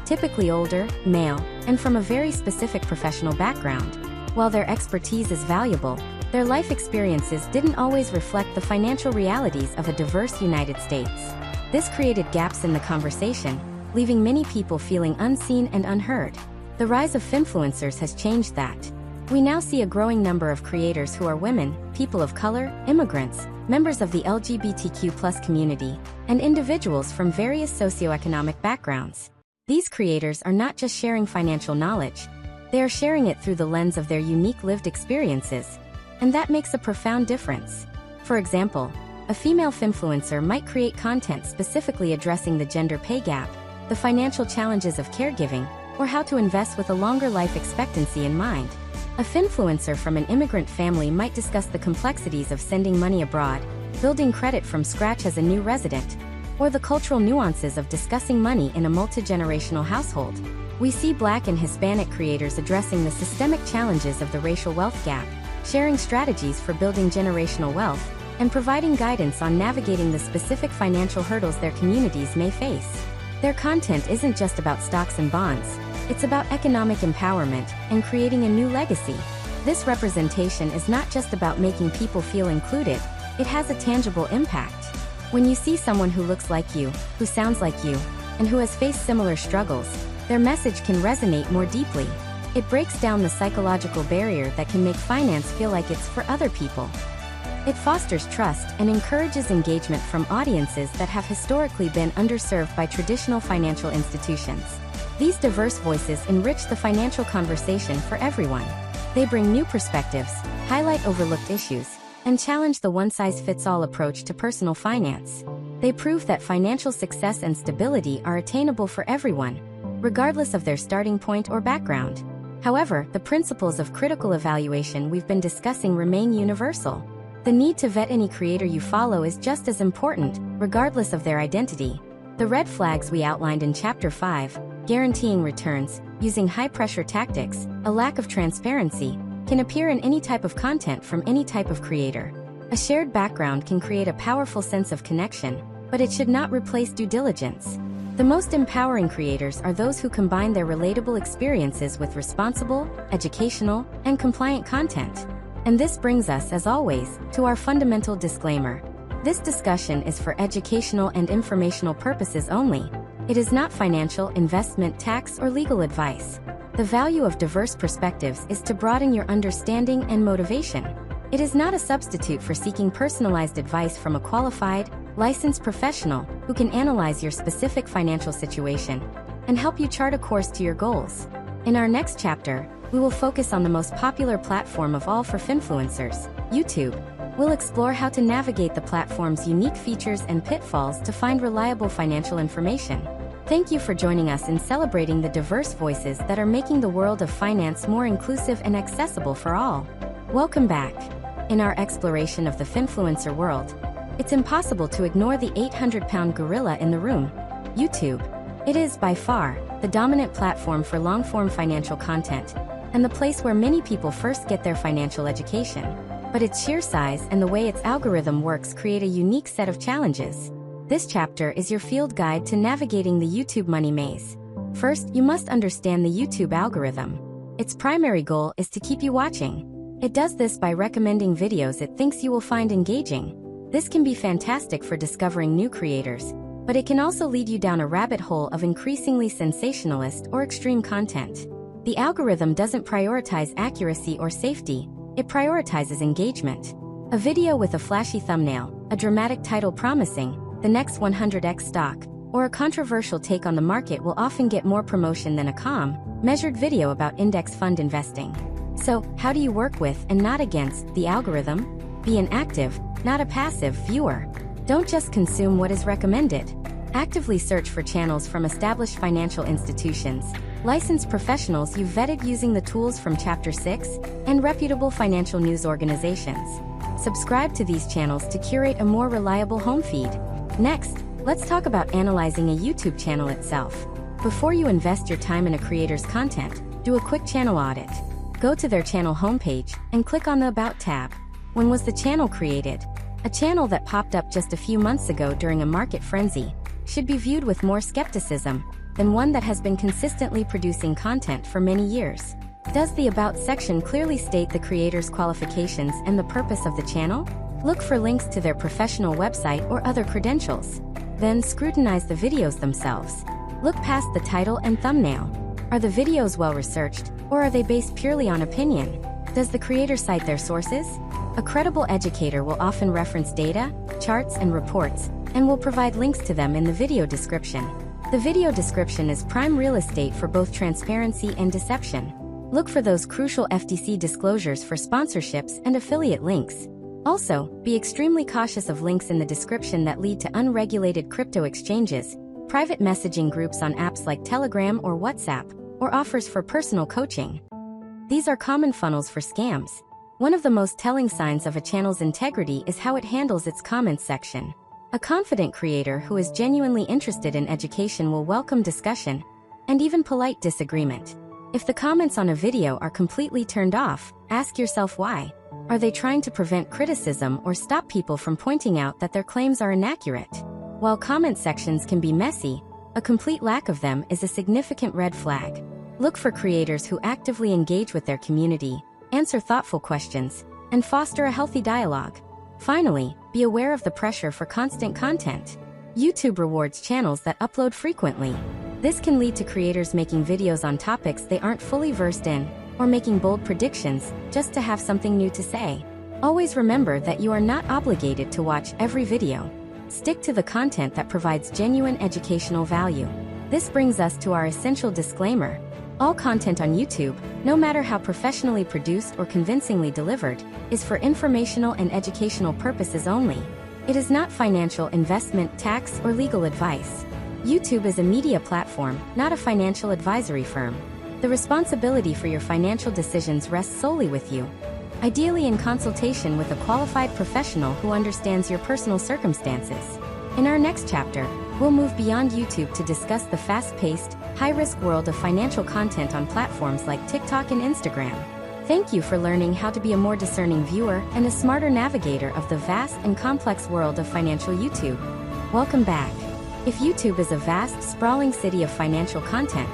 S2: typically older, male, and from a very specific professional background. While their expertise is valuable, their life experiences didn't always reflect the financial realities of a diverse United States. This created gaps in the conversation, leaving many people feeling unseen and unheard. The rise of finfluencers has changed that. We now see a growing number of creators who are women, people of color, immigrants, members of the LGBTQ+ community, and individuals from various socioeconomic backgrounds. These creators are not just sharing financial knowledge, they are sharing it through the lens of their unique lived experiences, and that makes a profound difference. For example, a female finfluencer might create content specifically addressing the gender pay gap, the financial challenges of caregiving, or how to invest with a longer life expectancy in mind. A finfluencer from an immigrant family might discuss the complexities of sending money abroad, building credit from scratch as a new resident, or the cultural nuances of discussing money in a multi-generational household. We see Black and Hispanic creators addressing the systemic challenges of the racial wealth gap, sharing strategies for building generational wealth, and providing guidance on navigating the specific financial hurdles their communities may face. Their content isn't just about stocks and bonds, it's about economic empowerment and creating a new legacy. This representation is not just about making people feel included, it has a tangible impact. When you see someone who looks like you, who sounds like you, and who has faced similar struggles, their message can resonate more deeply. It breaks down the psychological barrier that can make finance feel like it's for other people. It fosters trust and encourages engagement from audiences that have historically been underserved by traditional financial institutions. These diverse voices enrich the financial conversation for everyone. They bring new perspectives, highlight overlooked issues, and challenge the one-size-fits-all approach to personal finance. They prove that financial success and stability are attainable for everyone, regardless of their starting point or background. However, the principles of critical evaluation we've been discussing remain universal. The need to vet any creator you follow is just as important, regardless of their identity. The red flags we outlined in Chapter 5, guaranteeing returns, using high-pressure tactics, a lack of transparency, can appear in any type of content from any type of creator. A shared background can create a powerful sense of connection, but it should not replace due diligence. The most empowering creators are those who combine their relatable experiences with responsible, educational, and compliant content. And this brings us, as always, to our fundamental disclaimer. This discussion is for educational and informational purposes only. It is not financial, investment, tax, or legal advice. The value of diverse perspectives is to broaden your understanding and motivation. It is not a substitute for seeking personalized advice from a qualified, licensed professional who can analyze your specific financial situation and help you chart a course to your goals. In our next chapter, we will focus on the most popular platform of all for finfluencers, YouTube. We'll explore how to navigate the platform's unique features and pitfalls to find reliable financial information. Thank you for joining us in celebrating the diverse voices that are making the world of finance more inclusive and accessible for all. Welcome back. In our exploration of the finfluencer world, it's impossible to ignore the 800-pound gorilla in the room, YouTube. It is, by far, the dominant platform for long-form financial content, and the place where many people first get their financial education. But its sheer size and the way its algorithm works create a unique set of challenges. This chapter is your field guide to navigating the YouTube money maze. First, you must understand the YouTube algorithm. Its primary goal is to keep you watching. It does this by recommending videos it thinks you will find engaging. This can be fantastic for discovering new creators, but it can also lead you down a rabbit hole of increasingly sensationalist or extreme content. The algorithm doesn't prioritize accuracy or safety, it prioritizes engagement. A video with a flashy thumbnail, a dramatic title promising, the next 100x stock, or a controversial take on the market will often get more promotion than a calm, measured video about index fund investing. So, how do you work with and not against the algorithm? Be an active, not a passive, viewer. Don't just consume what is recommended. Actively search for channels from established financial institutions, licensed professionals you've vetted using the tools from Chapter 6, and reputable financial news organizations. Subscribe to these channels to curate a more reliable home feed. Next, let's talk about analyzing a YouTube channel itself. Before you invest your time in a creator's content, do a quick channel audit. Go to their channel homepage and click on the About tab. When was the channel created? A channel that popped up just a few months ago during a market frenzy should be viewed with more skepticism than one that has been consistently producing content for many years. Does the About section clearly state the creator's qualifications and the purpose of the channel? Look for links to their professional website or other credentials. Then scrutinize the videos themselves. Look past the title and thumbnail. Are the videos well researched, or are they based purely on opinion? Does the creator cite their sources? A credible educator will often reference data, charts, and reports, and will provide links to them in the video description. The video description is prime real estate for both transparency and deception. Look for those crucial FTC disclosures for sponsorships and affiliate links. Also, be extremely cautious of links in the description that lead to unregulated crypto exchanges, private messaging groups on apps like Telegram or WhatsApp, or offers for personal coaching. These are common funnels for scams. One of the most telling signs of a channel's integrity is how it handles its comments section. A confident creator who is genuinely interested in education will welcome discussion and even polite disagreement. If the comments on a video are completely turned off, ask yourself why. Are they trying to prevent criticism or stop people from pointing out that their claims are inaccurate? While comment sections can be messy, a complete lack of them is a significant red flag. Look for creators who actively engage with their community, answer thoughtful questions, and foster a healthy dialogue. Finally, be aware of the pressure for constant content. YouTube rewards channels that upload frequently. This can lead to creators making videos on topics they aren't fully versed in, or making bold predictions just to have something new to say. Always remember that you are not obligated to watch every video. Stick to the content that provides genuine educational value. This brings us to our essential disclaimer. All content on YouTube, no matter how professionally produced or convincingly delivered, is for informational and educational purposes only. It is not financial, investment, tax, or legal advice. YouTube is a media platform, not a financial advisory firm. The responsibility for your financial decisions rests solely with you, ideally in consultation with a qualified professional who understands your personal circumstances. In our next chapter, we'll move beyond YouTube to discuss the fast-paced, high-risk world of financial content on platforms like TikTok and Instagram. Thank you for learning how to be a more discerning viewer and a smarter navigator of the vast and complex world of financial YouTube. Welcome back. If YouTube is a vast, sprawling city of financial content,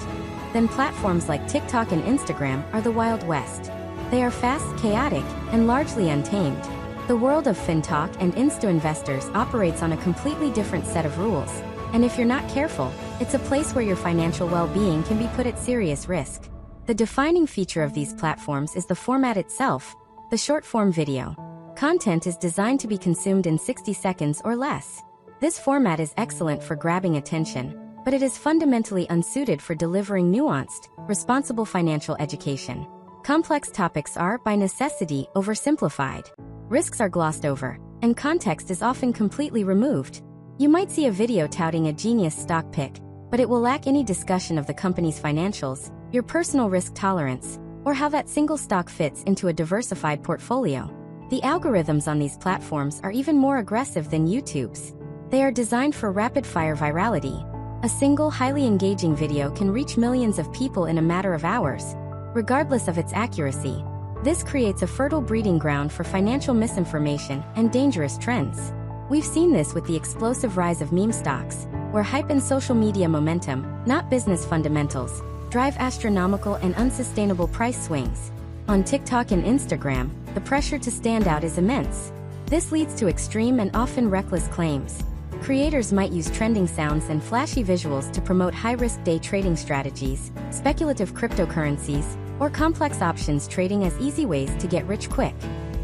S2: then platforms like TikTok and Instagram are the Wild West. They are fast, chaotic, and largely untamed. The world of FinTalk and Insta investors operates on a completely different set of rules, and if you're not careful, it's a place where your financial well-being can be put at serious risk. The defining feature of these platforms is the format itself, the short-form video. Content is designed to be consumed in 60 seconds or less. This format is excellent for grabbing attention, but it is fundamentally unsuited for delivering nuanced, responsible financial education. Complex topics are, by necessity, oversimplified. Risks are glossed over, and context is often completely removed. You might see a video touting a genius stock pick, but it will lack any discussion of the company's financials, your personal risk tolerance, or how that single stock fits into a diversified portfolio. The algorithms on these platforms are even more aggressive than YouTube's. They are designed for rapid-fire virality. A single, highly engaging video can reach millions of people in a matter of hours, regardless of its accuracy. This creates a fertile breeding ground for financial misinformation and dangerous trends. We've seen this with the explosive rise of meme stocks, where hype and social media momentum, not business fundamentals, drive astronomical and unsustainable price swings. On TikTok and Instagram, the pressure to stand out is immense. This leads to extreme and often reckless claims. Creators might use trending sounds and flashy visuals to promote high-risk day trading strategies, speculative cryptocurrencies, or complex options trading as easy ways to get rich quick.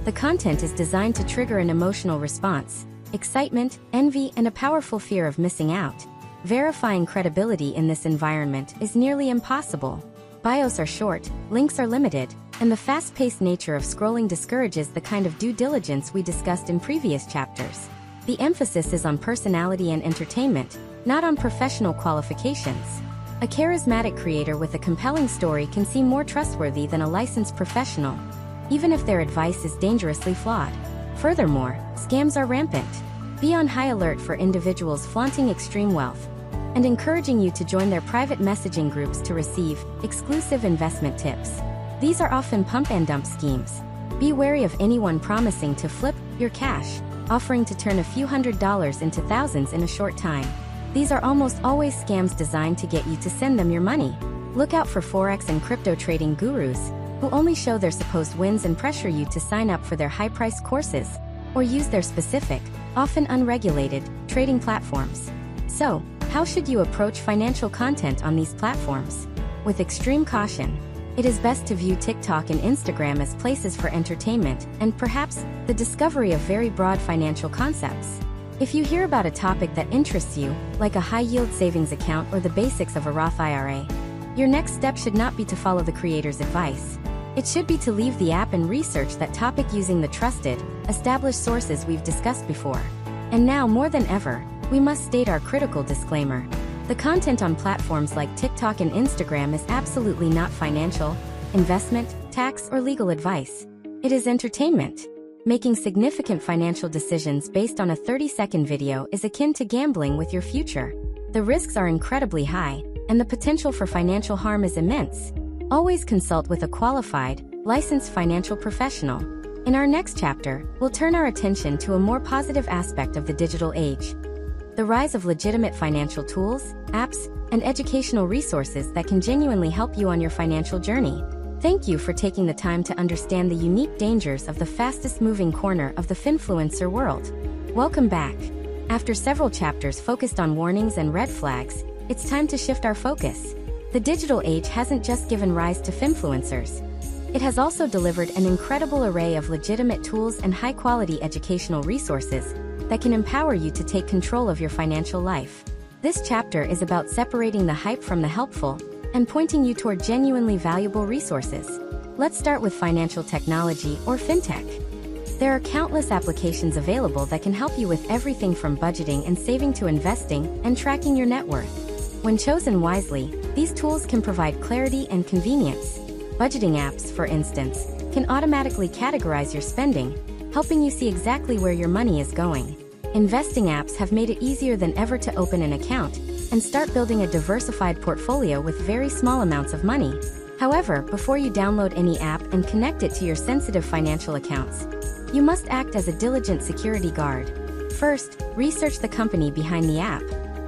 S2: The content is designed to trigger an emotional response, excitement, envy, and a powerful fear of missing out. Verifying credibility in this environment is nearly impossible. Bios are short, links are limited, and the fast-paced nature of scrolling discourages the kind of due diligence we discussed in previous chapters. The emphasis is on personality and entertainment, not on professional qualifications. A charismatic creator with a compelling story can seem more trustworthy than a licensed professional, even if their advice is dangerously flawed. Furthermore, scams are rampant. Be on high alert for individuals flaunting extreme wealth and encouraging you to join their private messaging groups to receive exclusive investment tips. These are often pump and dump schemes. Be wary of anyone promising to flip your cash, offering to turn a few $100s into thousands in a short time. These are almost always scams designed to get you to send them your money. Look out for Forex and crypto trading gurus, who only show their supposed wins and pressure you to sign up for their high-priced courses, or use their specific, often unregulated, trading platforms. So, how should you approach financial content on these platforms? With extreme caution. It is best to view TikTok and Instagram as places for entertainment and perhaps the discovery of very broad financial concepts. If you hear about a topic that interests you, like a high-yield savings account or the basics of a Roth IRA, your next step should not be to follow the creator's advice. It should be to leave the app and research that topic using the trusted, established sources we've discussed before. And now more than ever, we must state our critical disclaimer. The content on platforms like TikTok and Instagram is absolutely not financial, investment, tax, or legal advice. It is entertainment. Making significant financial decisions based on a 30-second video is akin to gambling with your future. The risks are incredibly high, and the potential for financial harm is immense. Always consult with a qualified, licensed financial professional. In our next chapter, we'll turn our attention to a more positive aspect of the digital age: the rise of legitimate financial tools, apps, and educational resources that can genuinely help you on your financial journey. Thank you for taking the time to understand the unique dangers of the fastest-moving corner of the finfluencer world. Welcome back. After several chapters focused on warnings and red flags, it's time to shift our focus. The digital age hasn't just given rise to finfluencers. It has also delivered an incredible array of legitimate tools and high-quality educational resources that can empower you to take control of your financial life. This chapter is about separating the hype from the helpful and pointing you toward genuinely valuable resources. Let's start with financial technology, or fintech. There are countless applications available that can help you with everything from budgeting and saving to investing and tracking your net worth. When chosen wisely, these tools can provide clarity and convenience. Budgeting apps, for instance, can automatically categorize your spending, helping you see exactly where your money is going. Investing apps have made it easier than ever to open an account and start building a diversified portfolio with very small amounts of money. However, before you download any app and connect it to your sensitive financial accounts, you must act as a diligent security guard. First, research the company behind the app.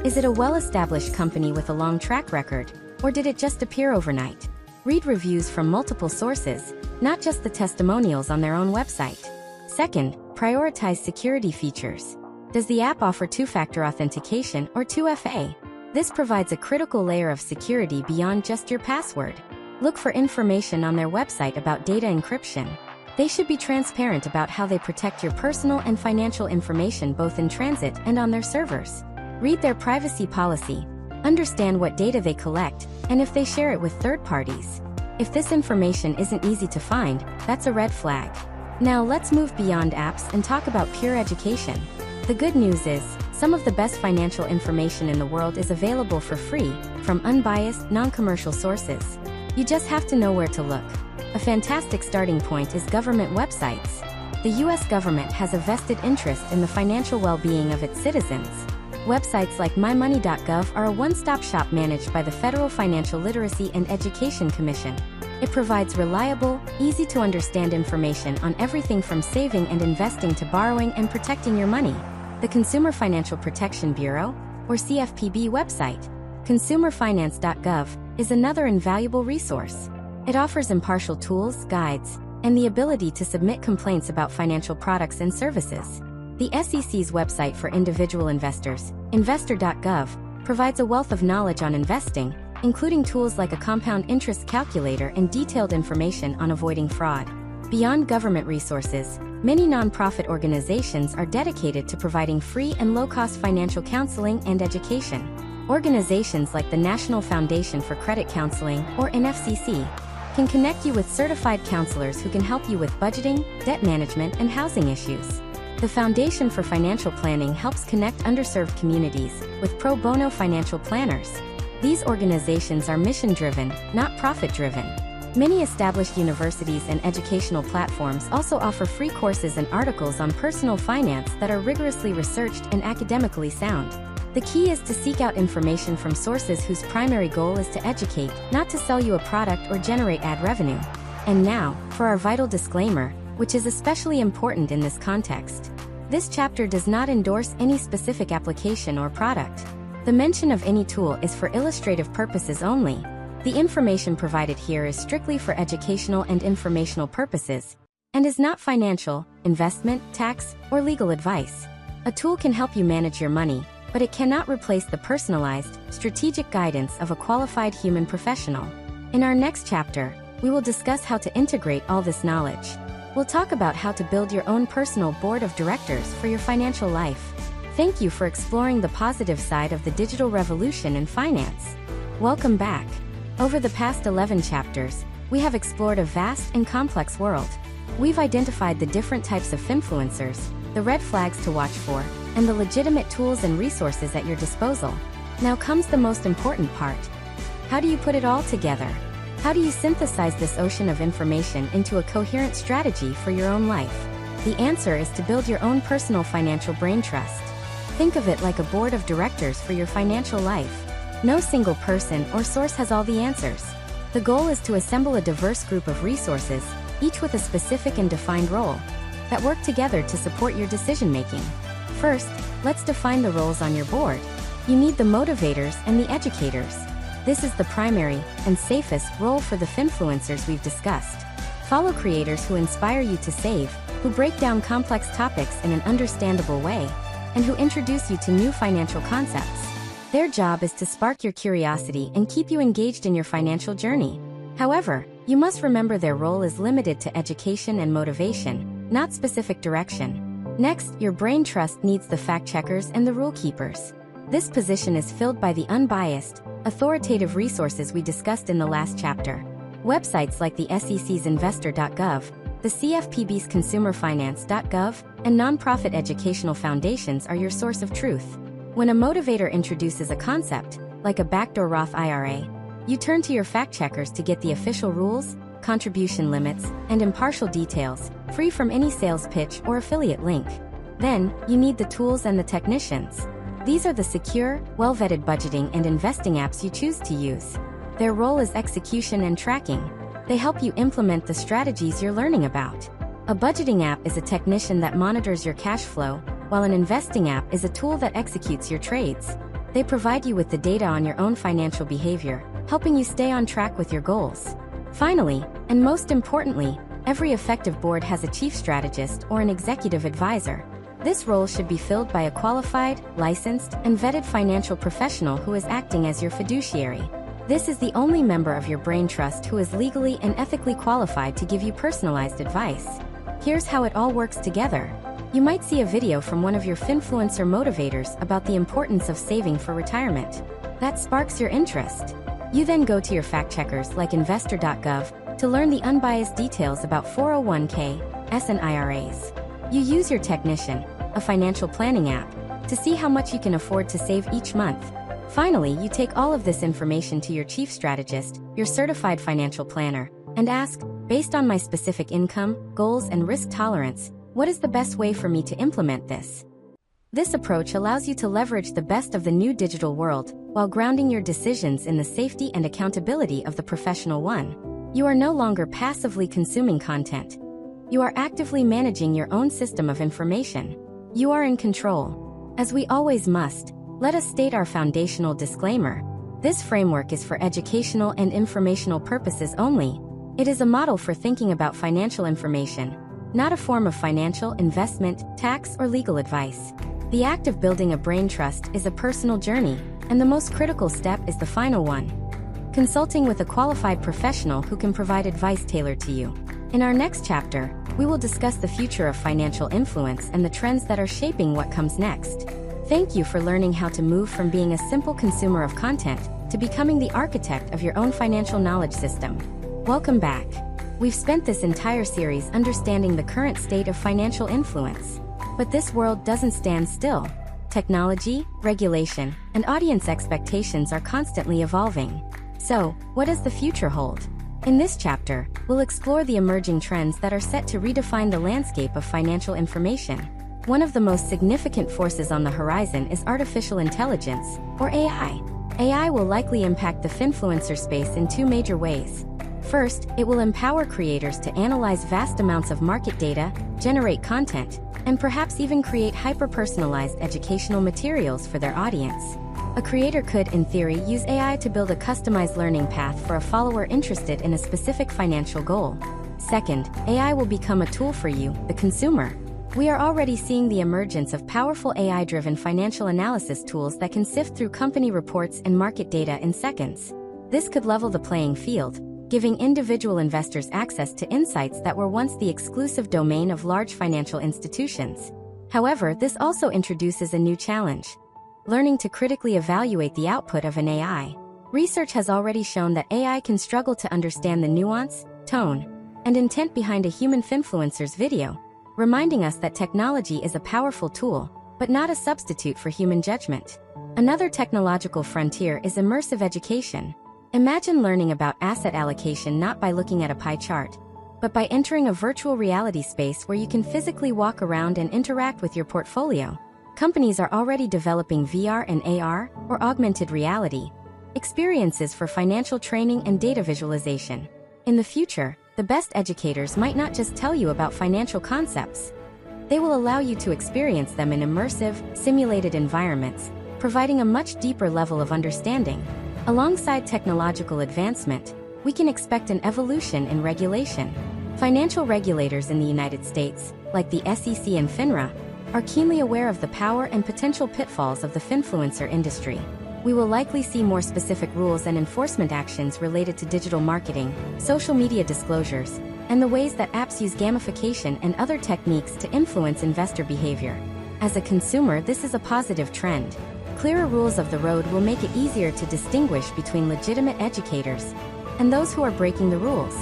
S2: Is it a well-established company with a long track record, or did it just appear overnight? Read reviews from multiple sources, not just the testimonials on their own website. Second, prioritize security features. Does the app offer two-factor authentication or 2FA? This provides a critical layer of security beyond just your password. Look for information on their website about data encryption. They should be transparent about how they protect your personal and financial information both in transit and on their servers. Read their privacy policy. Understand what data they collect, and if they share it with third parties. If this information isn't easy to find, that's a red flag. Now let's move beyond apps and talk about pure education. The good news is, some of the best financial information in the world is available for free, from unbiased, non-commercial sources. You just have to know where to look. A fantastic starting point is government websites. The US government has a vested interest in the financial well-being of its citizens. Websites like mymoney.gov are a one-stop shop managed by the Federal Financial Literacy and Education Commission. It provides reliable, easy-to-understand information on everything from saving and investing to borrowing and protecting your money. The Consumer Financial Protection Bureau, or CFPB website, consumerfinance.gov, is another invaluable resource. It offers impartial tools, guides, and the ability to submit complaints about financial products and services. The SEC's website for individual investors, investor.gov, provides a wealth of knowledge on investing, including tools like a compound interest calculator and detailed information on avoiding fraud. Beyond government resources, many nonprofit organizations are dedicated to providing free and low-cost financial counseling and education. Organizations like the National Foundation for Credit Counseling, or NFCC, can connect you with certified counselors who can help you with budgeting, debt management, and housing issues. The Foundation for Financial Planning helps connect underserved communities with pro bono financial planners. These organizations are mission-driven, not profit-driven. Many established universities and educational platforms also offer free courses and articles on personal finance that are rigorously researched and academically sound. The key is to seek out information from sources whose primary goal is to educate, not to sell you a product or generate ad revenue. And now, for our vital disclaimer, which is especially important in this context. This chapter does not endorse any specific application or product. The mention of any tool is for illustrative purposes only. The information provided here is strictly for educational and informational purposes, and is not financial, investment, tax, or legal advice. A tool can help you manage your money, but it cannot replace the personalized, strategic guidance of a qualified human professional. In our next chapter, we will discuss how to integrate all this knowledge. We'll talk about how to build your own personal board of directors for your financial life. Thank you for exploring the positive side of the digital revolution in finance. Welcome back. Over the past 11 chapters, we have explored a vast and complex world. We've identified the different types of influencers, the red flags to watch for, and the legitimate tools and resources at your disposal. Now comes the most important part. How do you put it all together? How do you synthesize this ocean of information into a coherent strategy for your own life? The answer is to build your own personal financial brain trust. Think of it like a board of directors for your financial life. No single person or source has all the answers. The goal is to assemble a diverse group of resources, each with a specific and defined role, that work together to support your decision-making. First, let's define the roles on your board. You need the motivators and the educators. This is the primary and safest role for the finfluencers we've discussed. Follow creators who inspire you to save, who break down complex topics in an understandable way, and who introduce you to new financial concepts. Their job is to spark your curiosity and keep you engaged in your financial journey. However, you must remember their role is limited to education and motivation, not specific direction. Next, your brain trust needs the fact-checkers and the rule-keepers. This position is filled by the unbiased, authoritative resources we discussed in the last chapter. Websites like the SEC's investor.gov, the CFPB's consumerfinance.gov, and nonprofit educational foundations are your source of truth. When a motivator introduces a concept, like a backdoor Roth IRA, you turn to your fact-checkers to get the official rules, contribution limits, and impartial details, free from any sales pitch or affiliate link. Then, you need the tools and the technicians. These are the secure, well-vetted budgeting and investing apps you choose to use. Their role is execution and tracking. They help you implement the strategies you're learning about. A budgeting app is a technician that monitors your cash flow, while an investing app is a tool that executes your trades. They provide you with the data on your own financial behavior, helping you stay on track with your goals. Finally, and most importantly, every effective board has a chief strategist or an executive advisor. This role should be filled by a qualified, licensed, and vetted financial professional who is acting as your fiduciary. This is the only member of your brain trust who is legally and ethically qualified to give you personalized advice. Here's how it all works together. You might see a video from one of your finfluencer motivators about the importance of saving for retirement. That sparks your interest. You then go to your fact-checkers like investor.gov to learn the unbiased details about 401k, and IRAs. You use your technician, a financial planning app, to see how much you can afford to save each month. Finally, you take all of this information to your chief strategist, your certified financial planner, and ask, based on my specific income, goals, and risk tolerance, what is the best way for me to implement this? This approach allows you to leverage the best of the new digital world, while grounding your decisions in the safety and accountability of the professional one. You are no longer passively consuming content. You are actively managing your own system of information. You are in control. As we always must, let us state our foundational disclaimer. This framework is for educational and informational purposes only. It is a model for thinking about financial information, not a form of financial, investment, tax, or legal advice. The act of building a brain trust is a personal journey, and the most critical step is the final one: consulting with a qualified professional who can provide advice tailored to you. In our next chapter, we will discuss the future of financial influence and the trends that are shaping what comes next. Thank you for learning how to move from being a simple consumer of content to becoming the architect of your own financial knowledge system. Welcome back. We've spent this entire series understanding the current state of financial influence. But this world doesn't stand still. Technology, regulation, and audience expectations are constantly evolving. So, what does the future hold? In this chapter, we'll explore the emerging trends that are set to redefine the landscape of financial information. One of the most significant forces on the horizon is artificial intelligence, or AI. AI will likely impact the finfluencer space in two major ways. First, it will empower creators to analyze vast amounts of market data, generate content, and perhaps even create hyper-personalized educational materials for their audience. A creator could, in theory, use AI to build a customized learning path for a follower interested in a specific financial goal. Second, AI will become a tool for you, the consumer. We are already seeing the emergence of powerful AI-driven financial analysis tools that can sift through company reports and market data in seconds. This could level the playing field, giving individual investors access to insights that were once the exclusive domain of large financial institutions. However, this also introduces a new challenge: learning to critically evaluate the output of an AI. Research has already shown that AI can struggle to understand the nuance, tone, and intent behind a human finfluencer's video, reminding us that technology is a powerful tool, but not a substitute for human judgment. Another technological frontier is immersive education. Imagine learning about asset allocation not by looking at a pie chart, but by entering a virtual reality space where you can physically walk around and interact with your portfolio. Companies are already developing VR and AR, or augmented reality, experiences for financial training and data visualization. In the future, the best educators might not just tell you about financial concepts. They will allow you to experience them in immersive, simulated environments, providing a much deeper level of understanding. Alongside technological advancement, we can expect an evolution in regulation. Financial regulators in the United States, like the SEC and FINRA, are keenly aware of the power and potential pitfalls of the finfluencer industry. We will likely see more specific rules and enforcement actions related to digital marketing, social media disclosures, and the ways that apps use gamification and other techniques to influence investor behavior. As a consumer, this is a positive trend. Clearer rules of the road will make it easier to distinguish between legitimate educators and those who are breaking the rules.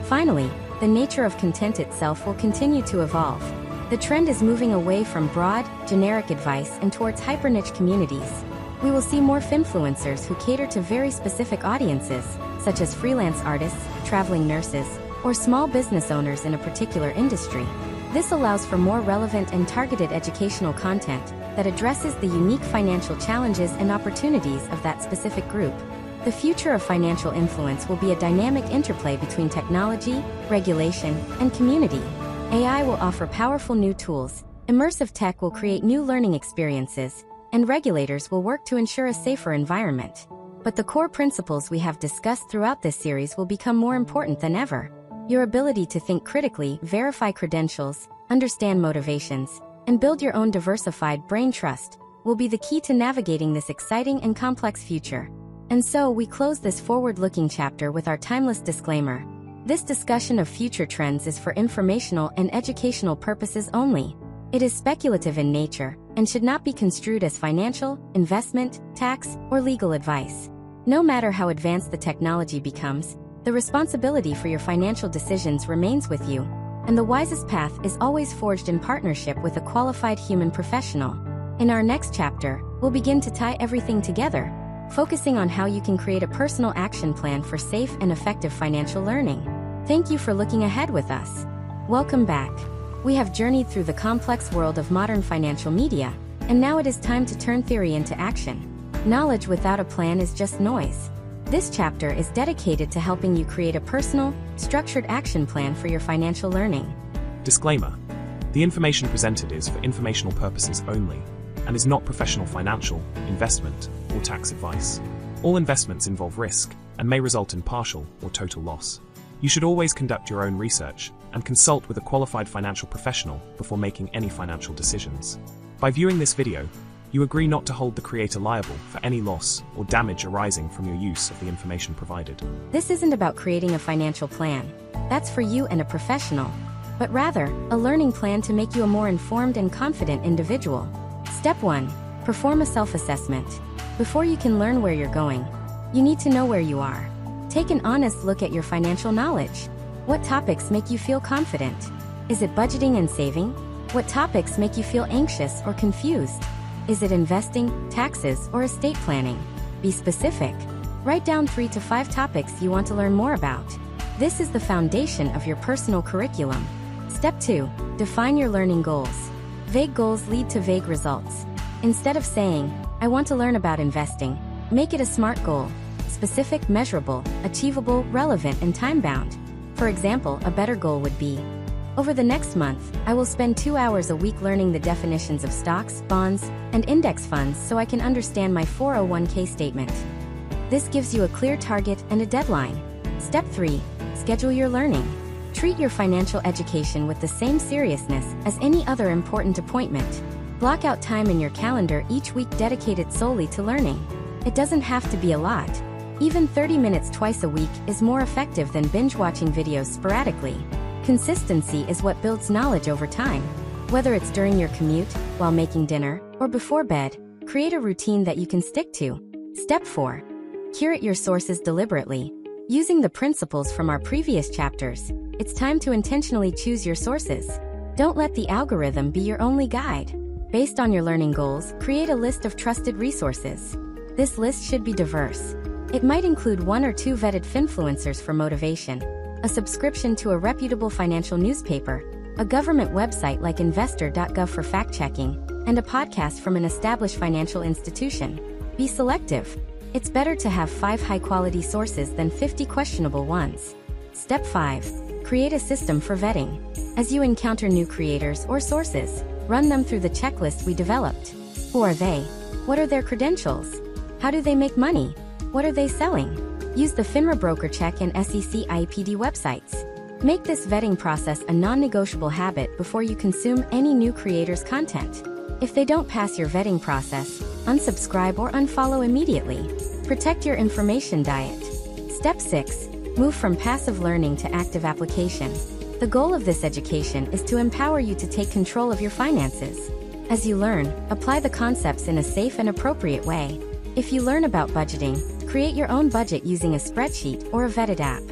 S2: Finally, the nature of content itself will continue to evolve. The trend is moving away from broad, generic advice and towards hyper-niche communities. We will see more finfluencers who cater to very specific audiences, such as freelance artists, traveling nurses, or small business owners in a particular industry. This allows for more relevant and targeted educational content that addresses the unique financial challenges and opportunities of that specific group. The future of financial influence will be a dynamic interplay between technology, regulation, and community. AI will offer powerful new tools, immersive tech will create new learning experiences, and regulators will work to ensure a safer environment. But the core principles we have discussed throughout this series will become more important than ever. Your ability to think critically, verify credentials, understand motivations, and build your own diversified brain trust will be the key to navigating this exciting and complex future. And so, we close this forward-looking chapter with our timeless disclaimer. This discussion of future trends is for informational and educational purposes only. It is speculative in nature and should not be construed as financial, investment, tax, or legal advice. No matter how advanced the technology becomes, the responsibility for your financial decisions remains with you, and the wisest path is always forged in partnership with a qualified human professional. In our next chapter, we'll begin to tie everything together, focusing on how you can create a personal action plan for safe and effective financial learning. Thank you for looking ahead with us. Welcome back. We have journeyed through the complex world of modern financial media, and now it is time to turn theory into action. Knowledge without a plan is just noise. This chapter is dedicated to helping you create a personal, structured action plan for your financial learning.
S1: Disclaimer: the information presented is for informational purposes only and is not professional financial, investment, or tax advice. All investments involve risk and may result in partial or total loss. You should always conduct your own research and consult with a qualified financial professional before making any financial decisions. By viewing this video, You agree not to hold the creator liable for any loss or damage arising from your use of the information provided.
S2: This isn't about creating a financial plan. That's for you and a professional. But rather, a learning plan to make you a more informed and confident individual. Step 1. Perform a self-assessment. Before you can learn where you're going, you need to know where you are. Take an honest look at your financial knowledge. What topics make you feel confident? Is it budgeting and saving? What topics make you feel anxious or confused? Is it investing, taxes, or estate planning? Be specific. Write down 3 to 5 topics you want to learn more about. This is the foundation of your personal curriculum. Step 2. Define your learning goals. Vague goals lead to vague results. Instead of saying, "I want to learn about investing," make it a SMART goal. Specific, measurable, achievable, relevant, and time-bound. For example, a better goal would be, over the next month, I will spend 2 hours a week learning the definitions of stocks, bonds, and index funds so I can understand my 401k statement. This gives you a clear target and a deadline. Step 3. Schedule your learning. Treat your financial education with the same seriousness as any other important appointment. Block out time in your calendar each week dedicated solely to learning. It doesn't have to be a lot. Even 30 minutes twice a week is more effective than binge-watching videos sporadically. Consistency is what builds knowledge over time. Whether it's during your commute, while making dinner, or before bed, create a routine that you can stick to. Step 4. Curate your sources deliberately. Using the principles from our previous chapters, it's time to intentionally choose your sources. Don't let the algorithm be your only guide. Based on your learning goals, create a list of trusted resources. This list should be diverse. It might include 1 or 2 vetted finfluencers for motivation, a subscription to a reputable financial newspaper, a government website like investor.gov for fact-checking, and a podcast from an established financial institution. Be selective. It's better to have 5 high-quality sources than 50 questionable ones. Step 5. Create a system for vetting. As you encounter new creators or sources, run them through the checklist we developed. Who are they? What are their credentials? How do they make money? What are they selling? Use the FINRA BrokerCheck and SEC IPD websites. Make this vetting process a non-negotiable habit before you consume any new creator's content. If they don't pass your vetting process, unsubscribe or unfollow immediately. Protect your information diet. Step 6. Move from passive learning to active application. The goal of this education is to empower you to take control of your finances. As you learn, apply the concepts in a safe and appropriate way. If you learn about budgeting, create your own budget using a spreadsheet or a vetted app.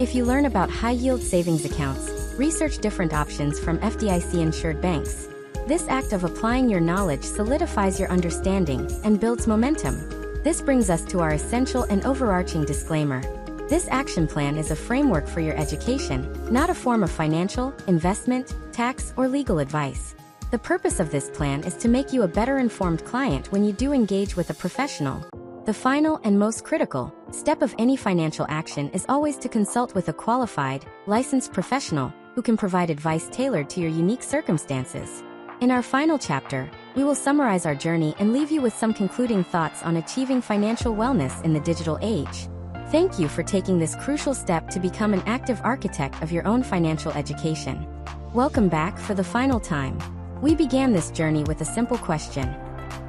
S2: If you learn about high-yield savings accounts, research different options from FDIC-insured banks. This act of applying your knowledge solidifies your understanding and builds momentum. This brings us to our essential and overarching disclaimer. This action plan is a framework for your education, not a form of financial, investment, tax, or legal advice. The purpose of this plan is to make you a better informed client when you do engage with a professional. The final and most critical step of any financial action is always to consult with a qualified, licensed professional who can provide advice tailored to your unique circumstances. In our final chapter, we will summarize our journey and leave you with some concluding thoughts on achieving financial wellness in the digital age. Thank you for taking this crucial step to become an active architect of your own financial education. Welcome back for the final time. We began this journey with a simple question.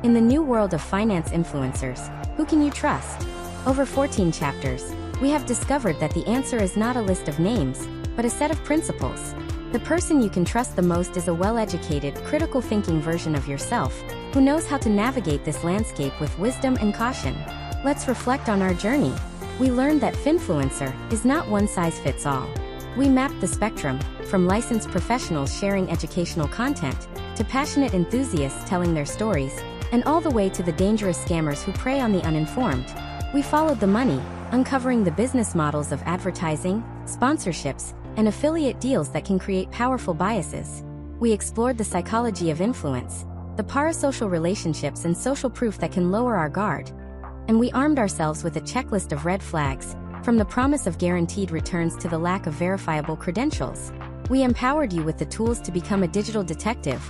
S2: In the new world of finance influencers, who can you trust? Over 14 chapters, we have discovered that the answer is not a list of names, but a set of principles. The person you can trust the most is a well-educated, critical thinking version of yourself, who knows how to navigate this landscape with wisdom and caution. Let's reflect on our journey. We learned that Finfluencer is not one size fits all. We mapped the spectrum, from licensed professionals sharing educational content, to passionate enthusiasts telling their stories, and all the way to the dangerous scammers who prey on the uninformed. We followed the money, uncovering the business models of advertising, sponsorships, and affiliate deals that can create powerful biases. We explored the psychology of influence, the parasocial relationships and social proof that can lower our guard. And we armed ourselves with a checklist of red flags, from the promise of guaranteed returns to the lack of verifiable credentials. We empowered you with the tools to become a digital detective,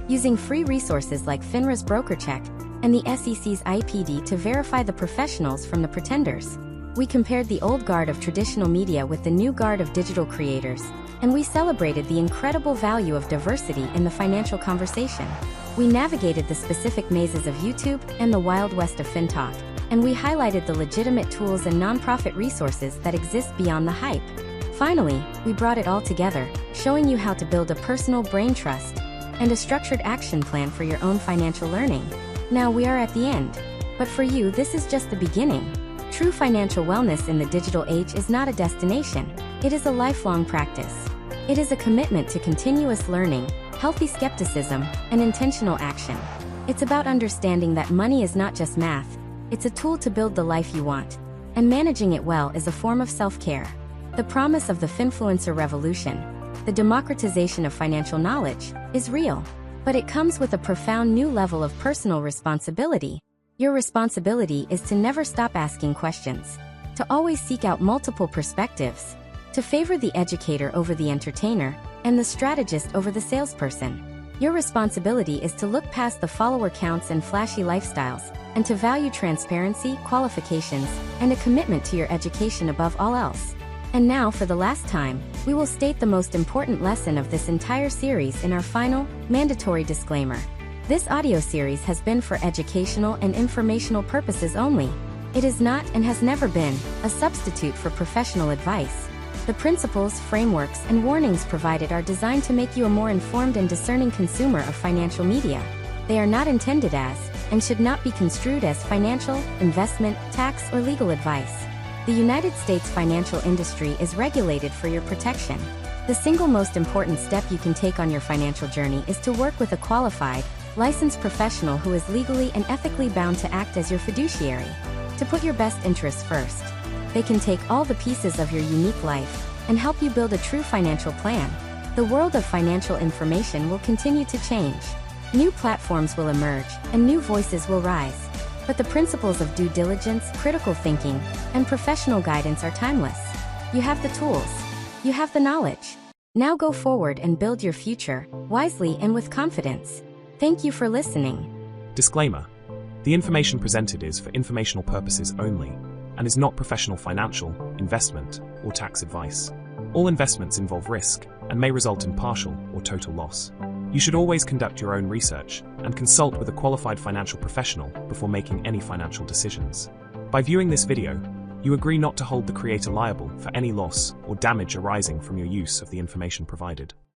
S2: using free resources like FINRA's BrokerCheck and the SEC's IPD to verify the professionals from the pretenders. We compared the old guard of traditional media with the new guard of digital creators, and we celebrated the incredible value of diversity in the financial conversation. We navigated the specific mazes of YouTube and the Wild West of FinTalk, and we highlighted the legitimate tools and nonprofit resources that exist beyond the hype. Finally, we brought it all together, showing you how to build a personal brain trust and a structured action plan for your own financial learning. Now we are at the end. But for you, this is just the beginning. True financial wellness in the digital age is not a destination. It is a lifelong practice. It is a commitment to continuous learning, healthy skepticism, and intentional action. It's about understanding that money is not just math. It's a tool to build the life you want. And managing it well is a form of self-care. The promise of the Finfluencer revolution, the democratization of financial knowledge, is real. But it comes with a profound new level of personal responsibility. Your responsibility is to never stop asking questions, to always seek out multiple perspectives, to favor the educator over the entertainer, and the strategist over the salesperson. Your responsibility is to look past the follower counts and flashy lifestyles, and to value transparency, qualifications, and a commitment to your education above all else. And now, for the last time, we will state the most important lesson of this entire series in our final, mandatory disclaimer. This audio series has been for educational and informational purposes only. It is not, and has never been, a substitute for professional advice. The principles, frameworks, and warnings provided are designed to make you a more informed and discerning consumer of financial media. They are not intended as, and should not be construed as financial, investment, tax, or legal advice. The United States financial industry is regulated for your protection. The single most important step you can take on your financial journey is to work with a qualified, licensed professional who is legally and ethically bound to act as your fiduciary, to put your best interests first. They can take all the pieces of your unique life and help you build a true financial plan. The world of financial information will continue to change. New platforms will emerge, and new voices will rise. But the principles of due diligence, critical thinking, and professional guidance are timeless. You have the tools. You have the knowledge. Now go forward and build your future, wisely and with confidence. Thank you for listening.
S1: Disclaimer. The information presented is for informational purposes only and is not professional financial, investment, or tax advice. All investments involve risk and may result in partial or total loss. You should always conduct your own research and consult with a qualified financial professional before making any financial decisions. By viewing this video, you agree not to hold the creator liable for any loss or damage arising from your use of the information provided.